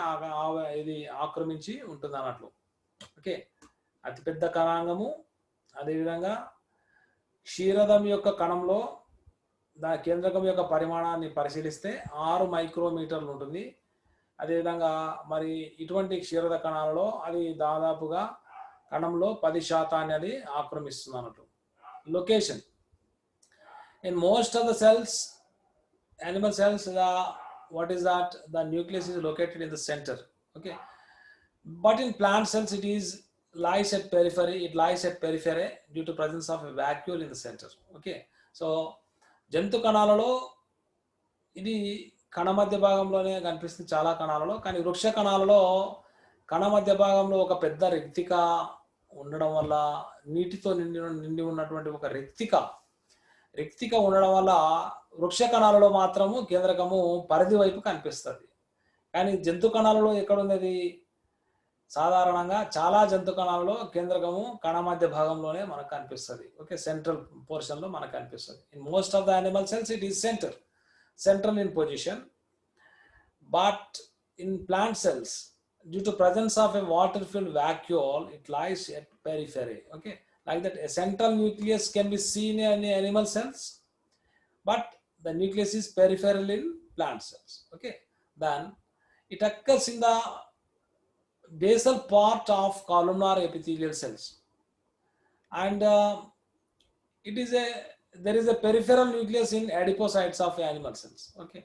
ఇది ఆక్రమించి ఉంటుంది అన్నట్లు. ఓకే, అతిపెద్ద కణాంగము. అదేవిధంగా క్షీరదం యొక్క కణంలో కేంద్రకం యొక్క పరిమాణాన్ని పరిశీలిస్తే 6 మైక్రోమీటర్లు ఉంటుంది. అదేవిధంగా మరి ఇటువంటి క్షీరద కణాలలో అది దాదాపుగా కణంలో 10% అది ఆక్రమిస్తుంది అన్నట్టు. Location in most of the cells, animal cells, what is that, the nucleus is located in the center. Okay, but in plant cells it lies at periphery due to presence of a vacuole in the center. Okay, so జంతు కణాలలో ఇది కణ మధ్య భాగంలోనే కనిపిస్తుంది చాలా కణాలలో. కానీ వృక్ష కణాలలో కణ మధ్య భాగంలో ఒక పెద్ద రిక్తిక ఉండడం వల్ల, నీటితో నిండి ఉన్నటువంటి ఒక రిక్తిక ఉండడం వల్ల వృక్ష కణాలలో మాత్రము కేంద్రకము పరిధి వైపు కనిపిస్తుంది. కానీ జంతు కణాలలో ఎక్కడున్నది? సాధారణంగా చాలా జంతు కణాలలో కేంద్రకము కణ మధ్య భాగంలోనే మనకు కనిపిస్తుంది. ఓకే, సెంట్రల్ పోర్షన్ లో మనకు కనిపిస్తుంది. In most of the animal cells it is central in position, but in plant cells due to presence of a water filled vacuole it lies at periphery. Okay, like that a central nucleus can be seen in animal cells, but the nucleus is peripheral in plant cells. Okay, then it occurs in the basal part of columnar epithelial cells and there is a peripheral nucleus in adipocytes of animal cells. Okay,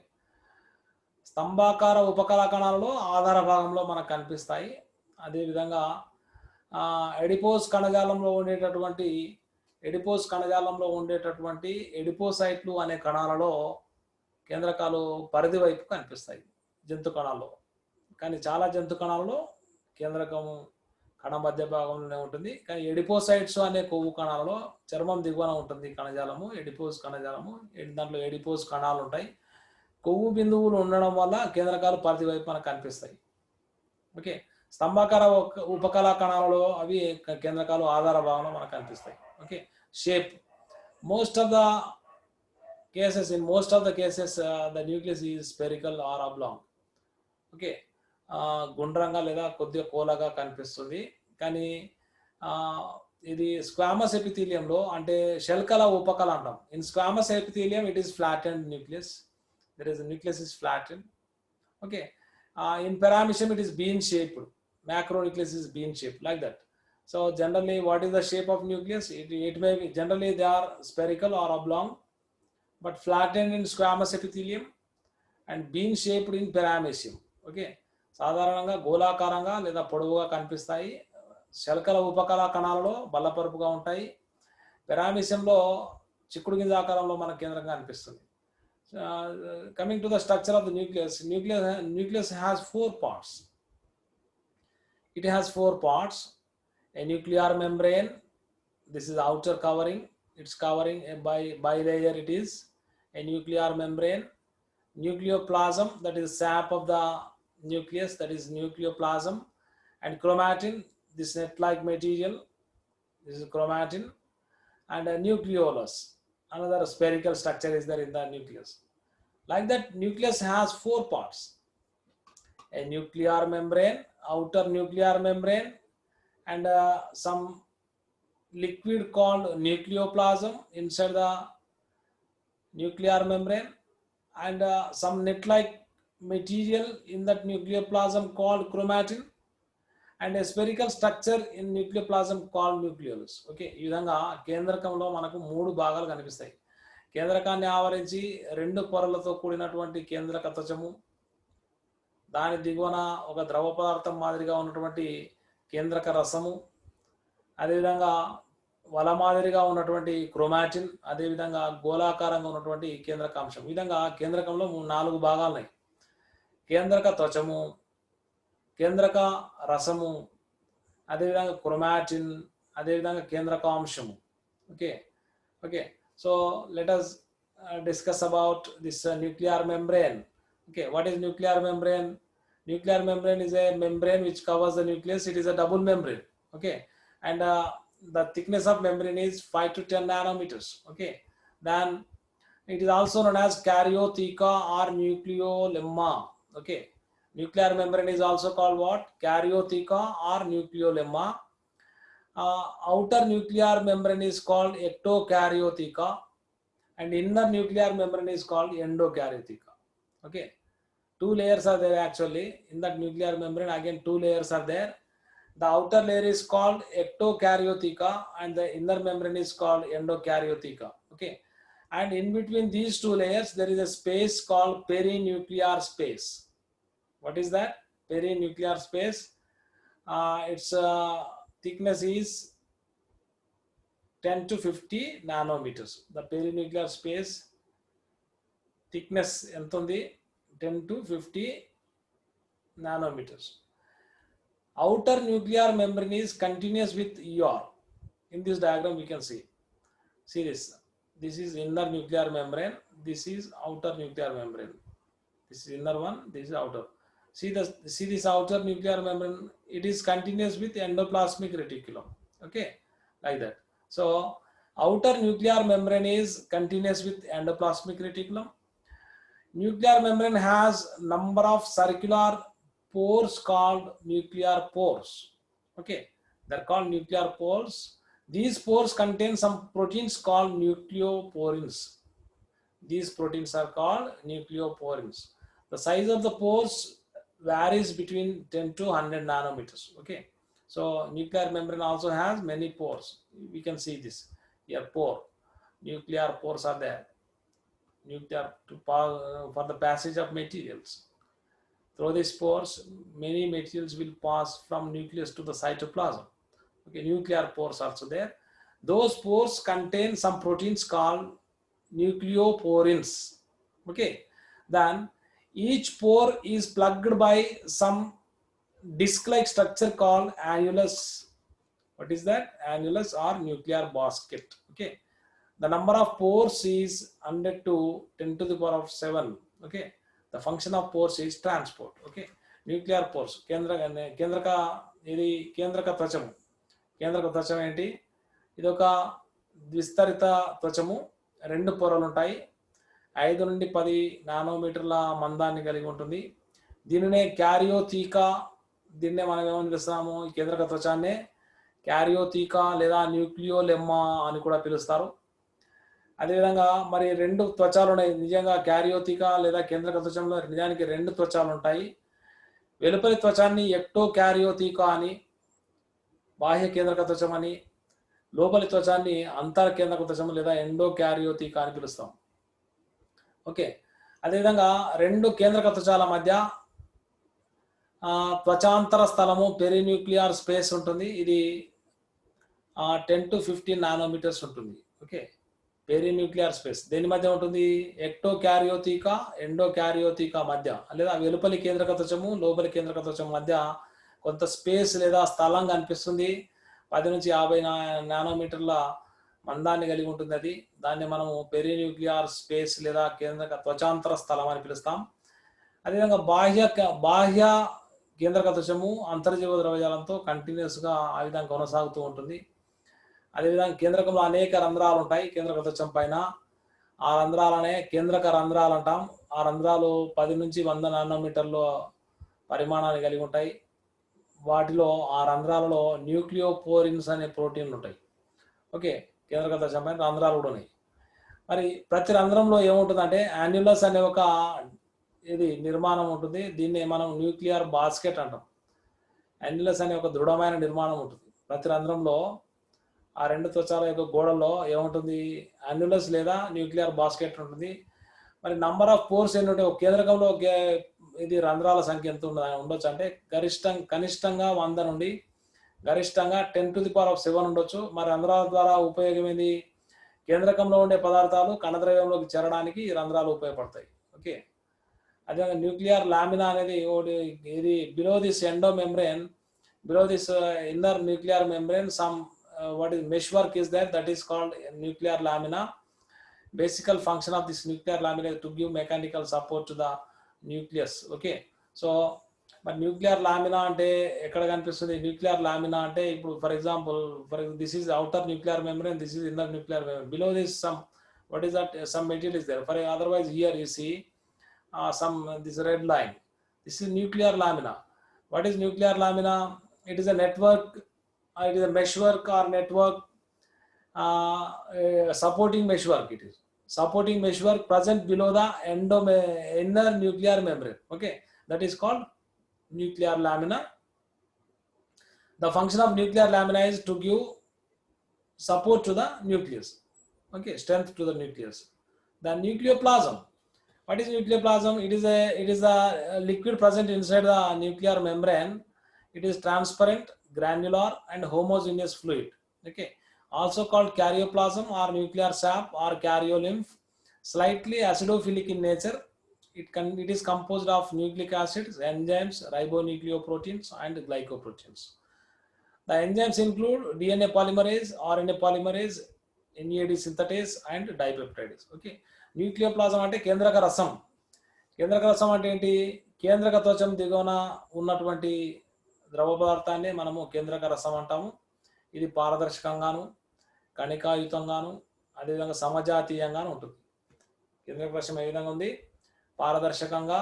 స్తంభాకార ఉపకళా కణాలలో ఆధార భాగంలో మనకు కనిపిస్తాయి. అదేవిధంగా adipose కణజాలంలో ఉండేటటువంటి ఎడిపోసైట్లు అనే కణాలలో కేంద్రకాలు పరిధి వైపు కనిపిస్తాయి జంతు కణాల్లో. కానీ చాలా జంతు కణాలలో కేంద్రకము కణ మధ్య భాగంలోనే ఉంటుంది. కానీ ఎడిపోసైట్స్ అనే కొవ్వు కణాలలో చర్మం దిగువన ఉంటుంది కణజాలము, ఎడిపోస్ కణజాలము. దాంట్లో ఎడిపోస్ కణాలు ఉంటాయి. కొవ్వు బిందువులు ఉండడం వల్ల కేంద్రకాలు పరిధి వైపు మనకు కనిపిస్తాయి. ఓకే, స్తంభాకార ఉపకళా కణాలలో అవి కేంద్రకాలు ఆధార భాగంలో మనకు కనిపిస్తాయి. Okay, shape in most of the cases the nucleus is spherical or oblong. Okay, గుండ్రంగా లేదా కొద్దిగా కోలగా కనిపిస్తుంది. కానీ ఇది స్క్వామస్ ఎపిథీలియంలో అంటే శల్కల ఉపకళ అంటాం. In squamous epithelium it is flattened nucleus. there is a nucleus is flattened. Okay, in paramecium it is bean shaped. Macronucleus is bean shaped, like that. So generally what is the shape of nucleus? It may be generally they are spherical or oblong, but flattened in squamous epithelium and bean shaped in paramecium. Okay, సాధారణంగా గోళాకారంగా లేదా పొడవుగా కనిపిస్తాయి. శల్కల ఉపకళా కణాలలో బల్లపరుపుగా ఉంటాయి. పెరామిసియంలో చిక్కుడు గింజ ఆకారంలో మన కేంద్రంగా అనిపిస్తుంది. Coming to the structure of the nucleus has 4 parts. It has 4 parts. A nuclear membrane, this is outer covering, it's covering by bilayer, it is a nuclear membrane. Nucleoplasm, that is sap of the nucleus, that is nucleoplasm, and chromatin, this net-like material, this is chromatin, and a nucleolus, another spherical structure is there in the nucleus. Like that, nucleus has 4 parts: a nuclear membrane, outer nuclear membrane, and some liquid called nucleoplasm inside the nuclear membrane, and some net-like material in that nucleoplasm called chromatin, and a spherical structure in nucleoplasm called nucleolus. Okay, ఈ విధంగా కేంద్రకంలో మనకు 3 భాగాలు కనిపిస్తాయి. కేంద్రకాన్ని ఆవరించి 2 పొరలతో కూడినటువంటి కేంద్రక త్వచము, దాని దిగువన ఒక ద్రవ పదార్థం మాదిరిగా ఉన్నటువంటి కేంద్రక రసము, అదేవిధంగా వల మాదిరిగా ఉన్నటువంటి క్రోమాటిన్, అదేవిధంగా గోళాకారంగా ఉన్నటువంటి కేంద్రకాంశం. ఈ విధంగా కేంద్రకంలో 4 భాగాలు ఉన్నాయి: కేంద్రక త్వచము, కేంద్రక రసము, అదేవిధంగా క్రోమాటిన్, అదేవిధంగా కేంద్రకాంశము. Okay okay so let us discuss about this nuclear membrane. Okay, what is nuclear membrane? Nuclear membrane is a membrane which covers the nucleus. It is a double membrane. Okay, and the thickness of membrane is 5 to 10 nanometers. Okay, then it is also known as karyotheca or nucleolemma. Okay, nuclear membrane is also called what? Karyotheca or nucleolemma. Outer nuclear membrane is called ectokaryotheca, and inner nuclear membrane is called endokaryotheca. Okay, 2 layers are there actually in that nuclear membrane. Again, 2 layers are there. The outer layer is called ectokaryotheca and the inner membrane is called endokaryotheca. Okay, and in between these 2 layers there is a space called perinuclear space. What is that? Perinuclear space. Its thickness is 10 to 50 nanometers. The perinuclear space thickness entundi 10 to 50 nanometers. Outer nuclear membrane is continuous with ER. In this diagram we can see this. This is inner nuclear membrane, this is outer nuclear membrane. This is inner one, this is outer. See this outer nuclear membrane, it is continuous with endoplasmic reticulum. Okay, like that. So outer nuclear membrane is continuous with endoplasmic reticulum. Nuclear membrane has number of circular pores called nuclear pores. Okay, they're called nuclear pores. These pores contain some proteins called nucleoporins. These proteins are called nucleoporins. The size of the pores varies between 10 to 100 nanometers. Okay, so nuclear membrane also has many pores. We can see this here, pore, nuclear pores are there. Nuclear for the passage of materials. Through these pores, many materials will pass from nucleus to the cytoplasm. Okay, nuclear pores also there. Those pores contain some proteins called nucleoporins. Okay, then each pore is plugged by some disc-like structure called annulus. What is that? Annulus or nuclear basket. Okay, the number of pores is 100 to 10 to the power of 7. Okay, the function of pores is transport. Okay, nuclear pores. కేంద్రక త్వచము. కేంద్రక త్వచం ఏంటి? ఇది ఒక విస్తరిత త్వచము. 2 పొరలు ఉంటాయి. 5 నుండి 10 నానోమీటర్ల మందాన్ని కలిగి ఉంటుంది. దీనినే క్యారియోథీకా, దీన్నే మనం ఏమని పిలుస్తాము? ఈ కేంద్రక త్వచాన్నే క్యారియోథీకా లేదా న్యూక్లియోలెమ్మా అని కూడా పిలుస్తారు. అదేవిధంగా మరి 2 త్వచాలు ఉన్నాయి. నిజంగా క్యారియోథీకా లేదా కేంద్రక త్వచంలో నిజానికి 2 త్వచాలు ఉంటాయి. వెలుపలి త్వచాన్ని ఎక్టోకారియోథీకా అని, బాహ్య కేంద్రక త్వచం అని, లోపలి త్వచాన్ని అంతర్ కేంద్రక త్వచం లేదా ఎండోకారియోథీకా అని పిలుస్తాం. ఓకే, అదేవిధంగా 2 కేంద్రక త్వచాల మధ్య త్వచాంతర స్థలము పెరిన్యూక్లియర్ స్పేస్ ఉంటుంది. ఇది 10 to 15 నానోమీటర్స్ ఉంటుంది. ఓకే, పెరిన్యూక్లియర్ స్పేస్ దేని మధ్య ఉంటుంది? ఎక్టోకారియోథికా ఎండోకారియోథికా మధ్య, లేదా వెలుపలి కేంద్రక త్వచము లోపలి కేంద్రక త్వచం మధ్య కొంత స్పేస్ లేదా స్థలం కనిపిస్తుంది. 10 నుంచి 50 నానోమీటర్ల మందాన్ని కలిగి ఉంటుంది అది. దాన్ని మనము పెరిన్యూక్లియర్ స్పేస్ లేదా కేంద్రక త్వచాంతర స్థలం అని పిలుస్తాం. అదేవిధంగా బాహ్య కేంద్రక త్వచము అంతర్జీవ ద్రవ్యజాలంతో కంటిన్యూస్గా ఆ విధంగా కొనసాగుతూ ఉంటుంది. అదేవిధంగా కేంద్రకంలో అనేక రంధ్రాలు ఉంటాయి కేంద్రక త్వచం పైన. ఆ రంధ్రాలనే కేంద్రక రంధ్రాలు అంటాం. ఆ రంధ్రాలు 10 నుంచి 100 నానోమీటర్ల పరిమాణాన్ని కలిగి ఉంటాయి. వాటిలో ఆ రంధ్రాలలో న్యూక్లియోపోరిన్స్ అనే ప్రోటీన్లు ఉంటాయి. ఓకే, కేంద్రక త్వచం పైన రంధ్రాలు కూడా ఉన్నాయి. మరి ప్రతి రంధ్రంలో ఏముంటుందంటే యాన్యులస్ అనే ఒక ఇది నిర్మాణం ఉంటుంది. దీన్ని మనం న్యూక్లియర్ బాస్కెట్ అంటాం. యాన్యులస్ అనే ఒక దృఢమైన నిర్మాణం ఉంటుంది ప్రతి రంధ్రంలో. ఆ రెండు త్వచాల యొక్క గోడల్లో ఏముంటుంది? యాన్యులస్ లేదా న్యూక్లియర్ బాస్కెట్ ఉంటుంది. మరి నంబర్ ఆఫ్ పోర్స్ ఏంటంటే ఒక కేంద్రకంలో ఇది రంధ్రాల సంఖ్య ఎంత ఉండొచ్చు అంటే కనిష్టంగా 100 నుండి గరిష్టంగా 10⁻⁷ ఉండొచ్చు. మరి రంధ్రాల ద్వారా ఉపయోగం ఏంది? కేంద్రకంలో ఉండే పదార్థాలు కణద్రవ్యంలోకి చేరడానికి ఈ రంధ్రాలు ఉపయోగపడతాయి. ఓకే, అదేవిధంగా న్యూక్లియర్ లామినా అనేది ఇది below this endo membrane, below this inner nuclear membrane some what is mesh work is there, that is called nuclear lamina. Basic function of this nuclear lamina is to give mechanical support to the nucleus. Okay, so but nuclear lamina ante ekkada kanipistundi? Nuclear lamina ante ipudu for example this is outer nuclear membrane, this is inner nuclear membrane. Below this some what is that? Some material is there. For otherwise here you see some this red line. This is nuclear lamina. What is nuclear lamina? It is a network. It is a meshwork or network, supporting meshwork. It is supporting meshwork present below the inner nuclear membrane. Okay, that is called nuclear lamina. The function of nuclear lamina is to give support to the nucleus. Okay, strength to the nucleus. The nucleoplasm. What is nucleoplasm? It is a liquid present inside the nuclear membrane. It is transparent, granular and homogeneous fluid. Okay, also called karyoplasm or nuclear sap or karyolymph. Slightly acidophilic in nature. It is composed of nucleic acids, enzymes, ribonucleoproteins and glycoproteins. The enzymes include DNA polymerase, RNA polymerase, NAD synthetase and dipeptidase. Okay, nucleoplasm అంటే కేంద్రక రసం. కేంద్రక రసం అంటే ఏంటి? కేంద్రక త్వచం దిగువన ఉన్నటువంటి ద్రవ పదార్థాన్ని మనము కేంద్రక రసం అంటాము. ఇది పారదర్శకంగాను కణికాయుతంగాను అదేవిధంగా సమజాతీయంగాను ఉంటుంది. కేంద్రక రసం ఏ విధంగా ఉంది? పారదర్శకంగా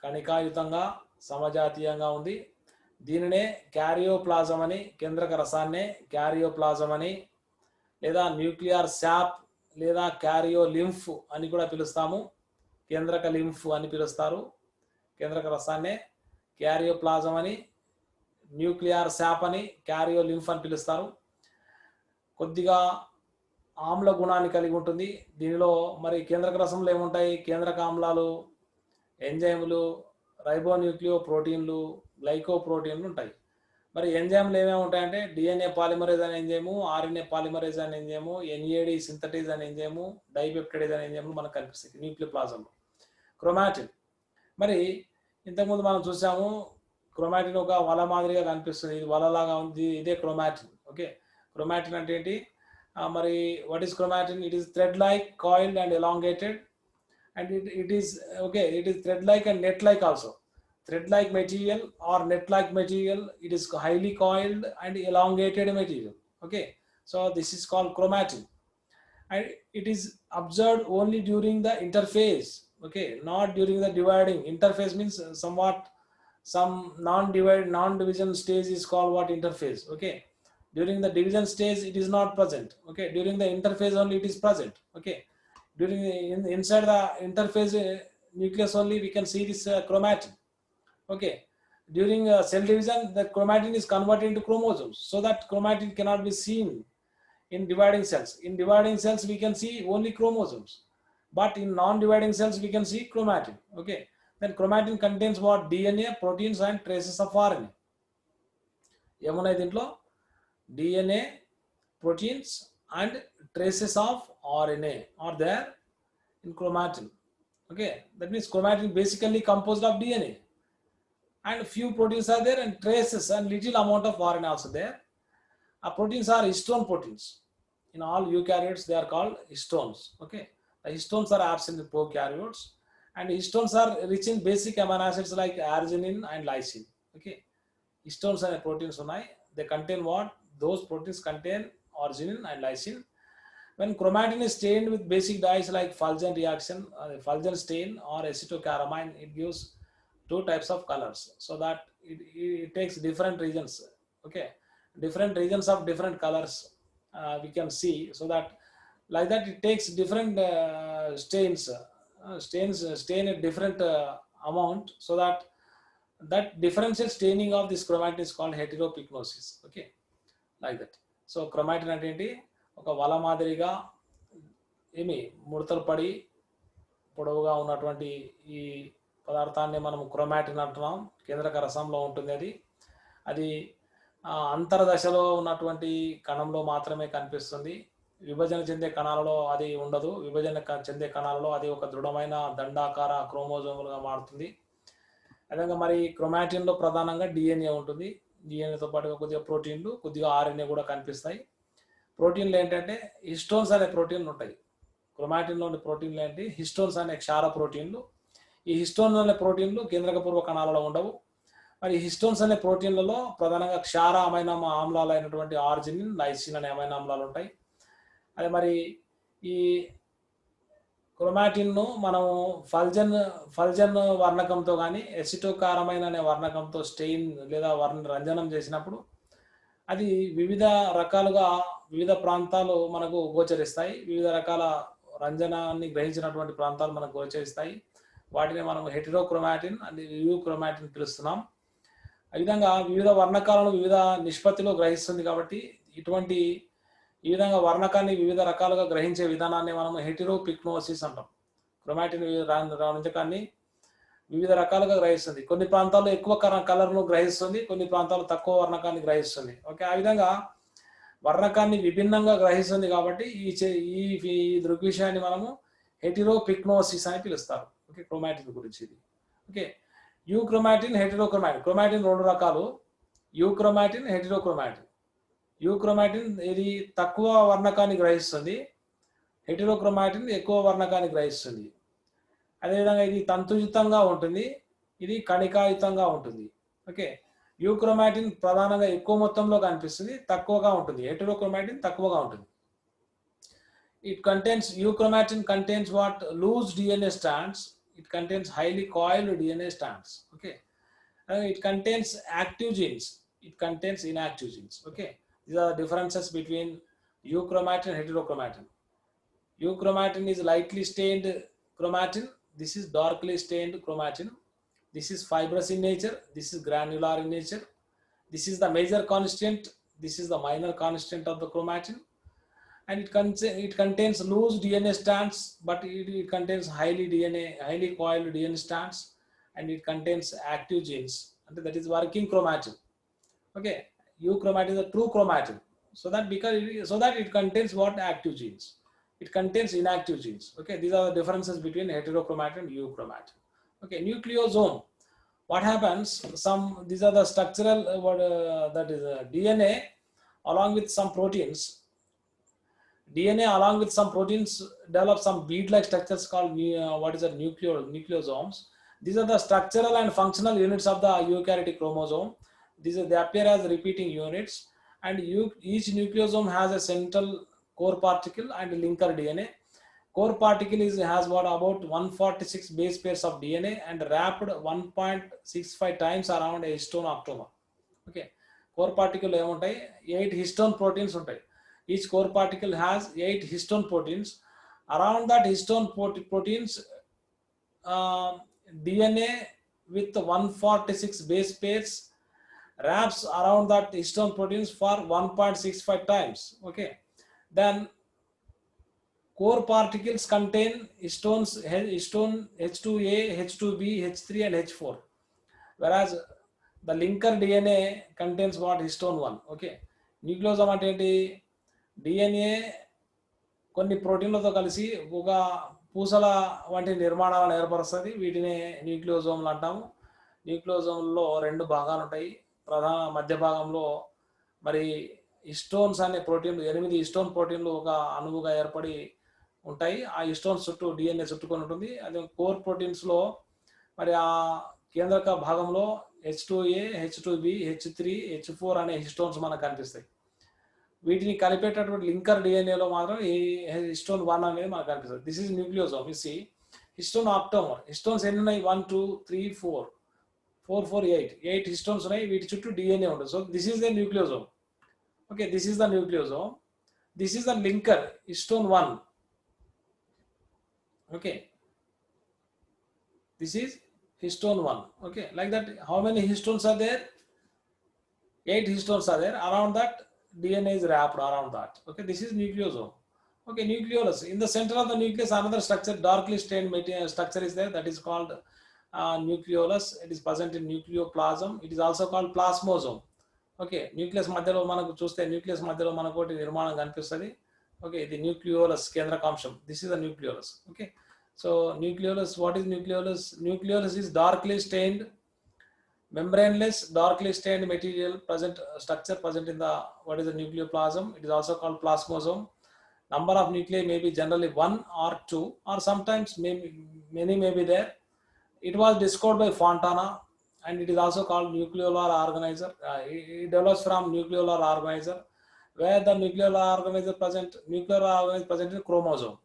కణికాయుతంగా సమజాతీయంగా ఉంది. దీనినే క్యారియోప్లాజం అని, కేంద్రక రసాన్నే క్యారియోప్లాజం అని లేదా న్యూక్లియర్ శాప్ లేదా క్యారియోలింఫ్ అని కూడా పిలుస్తాము. కేంద్రక లింఫ్ అని పిలుస్తారు. కేంద్రక రసాన్నే క్యారియోప్లాజం అని, న్యూక్లియర్ శాప్ అని, క్యారియోలింఫ్ అని పిలుస్తారు. కొద్దిగా ఆమ్ల గుణాన్ని కలిగి ఉంటుంది. దీనిలో మరి కేంద్రక రసంలో ఏముంటాయి? కేంద్రక ఆమ్లాలు, ఎంజైములు, రైబోన్యూక్లియో ప్రోటీన్లు, గ్లైకోప్రోటీన్లు ఉంటాయి. మరి ఎంజైమ్లు ఏమేమి ఉంటాయంటే డిఎన్ఏ పాలిమరేజ్ అనే ఎంజైము, ఆర్ఎన్ఏ పాలిమరేజ్ అనే ఎంజైము, ఎన్ఏడి సింథటేజ్ అనే ఎంజైము, డైపెప్టైడేజ్ అనే ఎంజైములు మనకు కనిపిస్తాయి న్యూక్లియోప్లాజంలో. క్రోమాటిన్, మరి ఇంతకుముందు మనం చూసాము క్రోమాటిన్ ఒక వల మాదిరిగా కనిపిస్తుంది. ఇది వలలాగా ఉంది, ఇదే క్రోమాటిన్. ఓకే, క్రోమాటిన్ అంటే ఏంటి? మరి what is chromatin? It is thread like, coiled and elongated and it is okay, it is thread like and net like also. Thread like material or net like material, it is highly coiled and elongated material. Okay, so this is called chromatin and it is observed only during the interphase. Okay, not during the dividing. Interphase means somewhat some non-division stage is called what? Interphase. Okay, during the division stage it is not present. Okay, during the interphase only it is present. Okay, during inside the interphase nucleus only we can see this chromatin. Okay, during cell division the chromatin is converted into chromosomes, so that chromatin cannot be seen in dividing cells. In dividing cells we can see only chromosomes, but in non-dividing cells we can see chromatin. Okay, then chromatin contains what? DNA, proteins and traces of RNA. ఏమున్నాయి దీంట్లో? DNA, proteins and traces of RNA are there in chromatin. Okay, that means chromatin basically composed of DNA, and few proteins are there and traces and little amount of RNA also there. Proteins are histone proteins. In all eukaryotes, they are called histones. Okay, the histones are absent in prokaryotes, and histones are rich in basic amino acids like arginine and lysine. Okay, histones are proteins ఉన్నాయి. They contain what? Those proteins contain arginine and lysine. When chromatin is stained with basic dyes like Fulgen reaction, Fulgen stain or acetocaramine, it gives two types of colors. So that it takes different regions. Okay, different regions of different colors we can see. So that like that it takes different stain at different amount. So that differential staining of this chromatin is called heteropyknosis. Okay, like that. So chromatin అంటే ఏంటి? ఒక వల మాదిరిగా ఏమి ముడతలు పడి పొడవుగా ఉన్నటువంటి ఈ పదార్థాన్ని మనం క్రోమాటిన్ అంటున్నాం. కేంద్రక రసంలో ఉంటుంది అది. అది అంతర్దశలో ఉన్నటువంటి కణంలో మాత్రమే కనిపిస్తుంది. విభజన చెందే కణాలలో అది ఉండదు. విభజన చెందే కణాలలో అది ఒక దృఢమైన దండాకార క్రోమోజోములుగా మారుతుంది. అదేవిధంగా మరి క్రోమాటిన్లో ప్రధానంగా డిఎన్ఏ ఉంటుంది. డిఎన్ఏతో పాటుగా కొద్దిగా ప్రోటీన్లు, కొద్దిగా ఆర్ఎన్ఏ కూడా కనిపిస్తాయి. ప్రోటీన్లు ఏంటంటే హిస్టోన్స్ అనే ప్రోటీన్లు ఉంటాయి. క్రోమాటిన్లోని ప్రోటీన్లు ఏంటి? హిస్టోన్స్ అనే క్షార ప్రోటీన్లు. ఈ హిస్టోన్స్ అనే ప్రోటీన్లు కేంద్రకపూర్వ కణాలలో ఉండవు. మరి హిస్టోన్స్ అనే ప్రోటీన్లలో ప్రధానంగా క్షార అమైనో ఆమ్లాలు అయినటువంటి ఆర్జినిన్, లైసిన్ అనే అమైనో ఆమ్లాలు ఉంటాయి. అదే మరి ఈ క్రోమాటిన్ను మనం ఫల్జన్ వర్ణకంతో కానీ ఎసిటోకారమైన అనే వర్ణకంతో స్టెయిన్ లేదా రంజనం చేసినప్పుడు అది వివిధ రకాలుగా వివిధ ప్రాంతాలు మనకు గోచరిస్తాయి. వివిధ రకాల రంజనాన్ని గ్రహించినటువంటి ప్రాంతాలు మనకు గోచరిస్తాయి. వాటిని మనం హెటెరోక్రోమాటిన్ అండ్ యూక్రోమాటిన్ పిలుస్తున్నాం. ఈ విధంగా వివిధ వర్ణకాలను వివిధ నిష్పత్తిలో గ్రహిస్తుంది. కాబట్టి ఈ విధంగా వర్ణకాన్ని వివిధ రకాలుగా గ్రహించే విధానాన్ని మనం హెటెరోపిక్నోసిస్ అంటాం. క్రోమాటిన్ రంజకాన్ని వివిధ రకాలుగా గ్రహిస్తుంది. కొన్ని ప్రాంతాల్లో ఎక్కువ కలర్ను గ్రహిస్తుంది, కొన్ని ప్రాంతాల్లో తక్కువ వర్ణకాన్ని గ్రహిస్తుంది. ఓకే, ఆ విధంగా వర్ణకాన్ని విభిన్నంగా గ్రహిస్తుంది. కాబట్టి ఈ దృగ్విషయాన్ని మనము హెటెరోపిక్నోసిస్ అని పిలుస్తారు. ఓకే, క్రోమాటిన్ గురించి ఇది. Okay, euchromatin, heterochromatin. క్రోమాటిన్ రెండు రకాలు, యూక్రోమాటిన్, హెటెరోక్రోమాటిన్. యూక్రోమాటిన్ ఇది తక్కువ వర్ణకాన్ని గ్రహిస్తుంది, హెటెరోక్రోమాటిన్ ఎక్కువ వర్ణకాన్ని గ్రహిస్తుంది. అదేవిధంగా ఇది తంతుయుతంగా ఉంటుంది, ఇది కణికాయుతంగా ఉంటుంది. ఓకే, యూక్రోమాటిన్ ప్రధానంగా ఎక్కువ మొత్తంలో కనిపిస్తుంది, తక్కువగా ఉంటుంది. హెటెరోక్రోమాటిన్ తక్కువగా ఉంటుంది. Euchromatin contains what? Loose DNA strands. It contains highly coiled DNA strands. Okay, it contains active genes, it contains inactive genes. Okay, these are the differences between euchromatin and heterochromatin. Euchromatin is lightly stained chromatin, this is darkly stained chromatin. This is fibrous in nature, this is granular in nature. This is the major constant, this is the minor constant of the chromatin. And it contains loose DNA strands, but it contains highly coiled DNA strands, and it contains active genes, and that is working chromatin. Okay, euchromatin is a true chromatin, so that it contains what? Active genes. It contains inactive genes. Okay, these are the differences between heterochromatin and euchromatin. Okay, nucleosome. What happens? These are the structural that is DNA along with some proteins. DNA along with some proteins develop some bead-like structures called nucleosomes. These are the structural and functional units of the eukaryotic chromosome. They appear as repeating units, and each nucleosome has a central core particle and linker DNA. Core particle has about 146 base pairs of DNA and wrapped 1.65 times around a histone octamer. Okay, core particle 8 histone proteins ఉంటాయి. Each core particle has 8 histone proteins. Around that histone proteins, DNA with 146 base pairs wraps around that histone proteins for 1.65 times. Okay, then core particles contain histone H2A, H2B, H3 and H4, whereas the linker DNA contains what? Histone 1. Okay, nucleosome అంటే DNA కొన్ని ప్రోటీన్లతో కలిసి ఒక పూసల వంటి నిర్మాణాలను ఏర్పరుస్తుంది. వీటిని న్యూక్లియోజోమ్లు అంటాము. న్యూక్లియోజోమ్లో 2 భాగాలు ఉంటాయి. ప్రధాన మధ్య భాగంలో మరి హిస్టోన్స్ అనే ప్రోటీన్లు 8 హిస్టోన్ ప్రోటీన్లు ఒక అణువుగా ఏర్పడి ఉంటాయి. ఆ హిస్టోన్స్ చుట్టూ డిఎన్ఏ చుట్టుకొని ఉంటుంది. అదే కోర్ ప్రోటీన్స్లో మరి ఆ కేంద్రక భాగంలో H2A, H2B, H3, H4 అనే హిస్టోన్స్ మనకు కనిపిస్తాయి. వీటిని కలిపేటటువంటి లింకర్ డిఎన్ఏలో మాత్రం ఈ హిస్టోన్ 1 అనేది మనకు కనిపిస్తుంది. This is nucleosome. Is a histone octamer. Histones ఎన్ని ఉన్నాయి? 1 2 3 4 4 4 8 హిస్టోన్స్ ఉన్నాయి. వీటి చుట్టూ డిఎన్ఏ ఉంటుంది. So this is the nucleosome. Okay, this is the nucleosome. This is the linker histone 1. Okay, this is histone 1. Okay, like that, how many histones are there? 8 histones are there. Around that, DNA is wrapped around that. Okay, this is nucleosome. Okay, nucleolus. In the center of the nucleus, another structure, darkly stained material structure is there. That is called nucleolus. It is present in nucleoplasm. It is also called plasmosome. Okay, nucleus మధ్యలో మనకు చూస్తే nucleus మధ్యలో మనకు ఒకటి నిర్మాణం కనిపిస్తుంది. Okay, the nucleolus కేంద్రకాంశం. This is the nucleolus. Okay. So nucleolus, what is nucleolus? Nucleolus is darkly stained, membraneless, darkly stained material structure present in the what is the nucleoplasm. It is also called plasmosome. Number of nuclei may be generally 1 or 2, or sometimes many may be there. It was discovered by Fontana, and it is also called nucleolar organizer. It develops from nucleolar organizer, where the nucleolar organizer present in chromosome,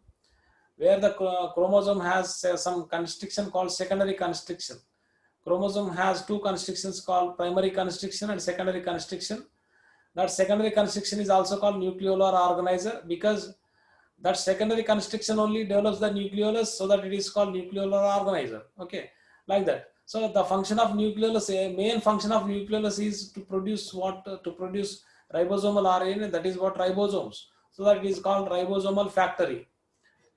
where the chromosome has some constriction called secondary constriction. Chromosome has 2 constrictions called primary constriction and secondary constriction. That secondary constriction is also called nucleolar organizer, because that secondary constriction only develops the nucleolus, so that it is called nucleolar organizer. Okay, like that. So the function of nucleolus, main function of nucleolus is to produce what? To produce ribosomal RNA. That is what ribosomes. So that it is called ribosomal factory.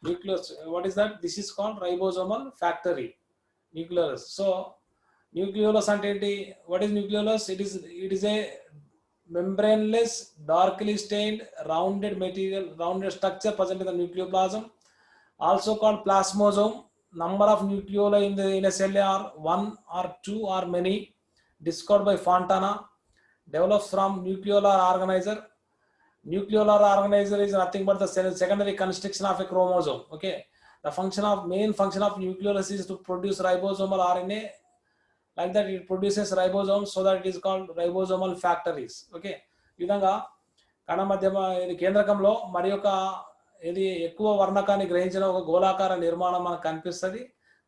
Nucleus, what is that? This is called ribosomal factory, nucleolus. So nucleolus ante enti? What is nucleolus? It is a membraneless, darkly stained, rounded material, rounded structure present in the nucleoplasm, also called plasmosome. Number of nucleoli in a cell are 1 or 2 or many, discovered by Fontana, develops from nucleolar organizer. Nucleolar organizer is nothing but the secondary constriction of a chromosome. Okay, the main function of nucleolus is to produce ribosomal RNA. Like that, it produces ribosomes, so that it is called ribosomal factories. Okay, విధంగా కణ మధ్యమ కేంద్రకంలో మరి యొక్క ఇది ఎక్కువ వర్ణకాన్ని గ్రహించిన ఒక గోళాకార నిర్మాణం మనకు కనిపిస్తుంది.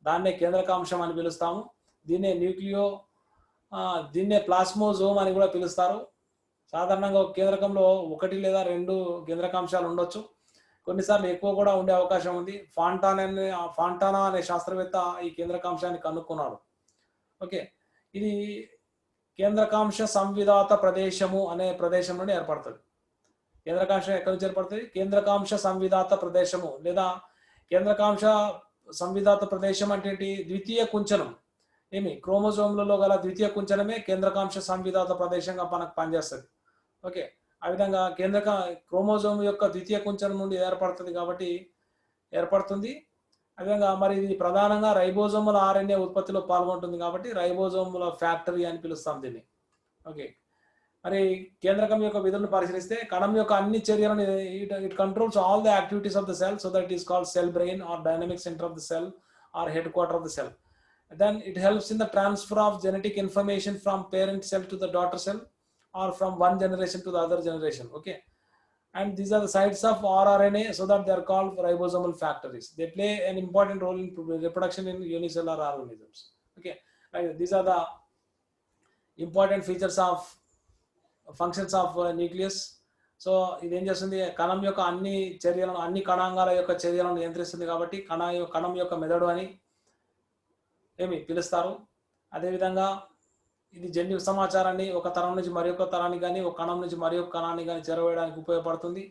దాన్నే కేంద్రకాంశం అని పిలుస్తాము. దీన్నే ప్లాస్మోజోమ్ అని కూడా పిలుస్తారు. సాధారణంగా ఒక కేంద్రకంలో 1 లేదా 2 కేంద్రకాంశాలు ఉండొచ్చు. కొన్నిసార్లు ఎక్కువ కూడా ఉండే అవకాశం ఉంది. ఫాంటానా అనే శాస్త్రవేత్త ఈ కేంద్రకాంశాన్ని కనుక్కున్నాడు. ఓకే, ఇది కేంద్రకాంశ సంవిధాత ప్రదేశము అనే ప్రదేశం నుండి ఏర్పడుతుంది. కేంద్రకాంశం ఎక్కడి నుంచి ఏర్పడుతుంది? కేంద్రకాంశ సంవిధాత ప్రదేశము లేదా కేంద్రకాంశ సంవిధాత ప్రదేశం అంటే ఏంటి? ద్వితీయ కుంచనం. క్రోమోజోమ్లలో గల ద్వితీయ కుంచనమే కేంద్రకాంశ సంవిధాత ప్రదేశంగా మనకు పనిచేస్తుంది. ఓకే, ఆ విధంగా క్రోమోజోమ్ యొక్క ద్వితీయ కుంచనం నుండి ఏర్పడుతుంది. అదేవిధంగా మరి ఇది ప్రధానంగా రైబోజోముల ఆర్ఎన్ఏ ఉత్పత్తిలో పాల్గొంటుంది కాబట్టి రైబోజోముల ఫ్యాక్టరీ అని పిలుస్తాం దీన్ని. ఓకే, మరి కేంద్రకం యొక్క విధులను పరిశీలిస్తే కణం యొక్క అన్ని చర్యలను it controls all the activities of the cell, so that it is called cell brain or dynamic centre of the cell or head quarter of the cell. Then it helps in the transfer of genetic information from parent cell to the daughter cell, or from one generation to the other generation. Okay, and these are the sites of rRNA, so that they are called ribosomal factories. They play an important role in reproduction in unicellular organisms. Okay, these are the important features of functions of nucleus. So ఇదేం చేస్తుంది? కణం యొక్క అన్ని కణాంగాల యొక్క చర్యలను నియంత్రిస్తుంది కాబట్టి కణం యొక్క మెదడు అని పిలుస్తారు. అదేవిధంగా ఇది జన్యు సమాచారాన్ని ఒక తరం నుంచి మరొక తరానికి కానీ ఒక కణం నుంచి మరొక కణానికి కానీ చేరవేయడానికి ఉపయోగపడుతుంది.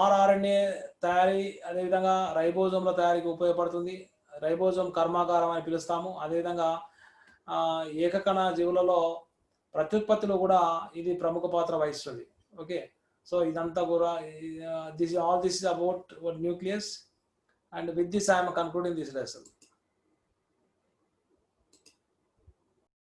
ఆర్ఆర్ఎన్ఏ తయారీ అదేవిధంగా రైబోజోమ్ల తయారీకి ఉపయోగపడుతుంది. రైబోజోమ్ కర్మాగారం అని పిలుస్తాము. అదేవిధంగా ఏకకణ జీవులలో ప్రత్యుత్పత్తిలో కూడా ఇది ప్రముఖ పాత్ర వహిస్తుంది. ఓకే, సో ఇదంతా కూడా all this is about what nucleus, and with this I am concluding this lesson.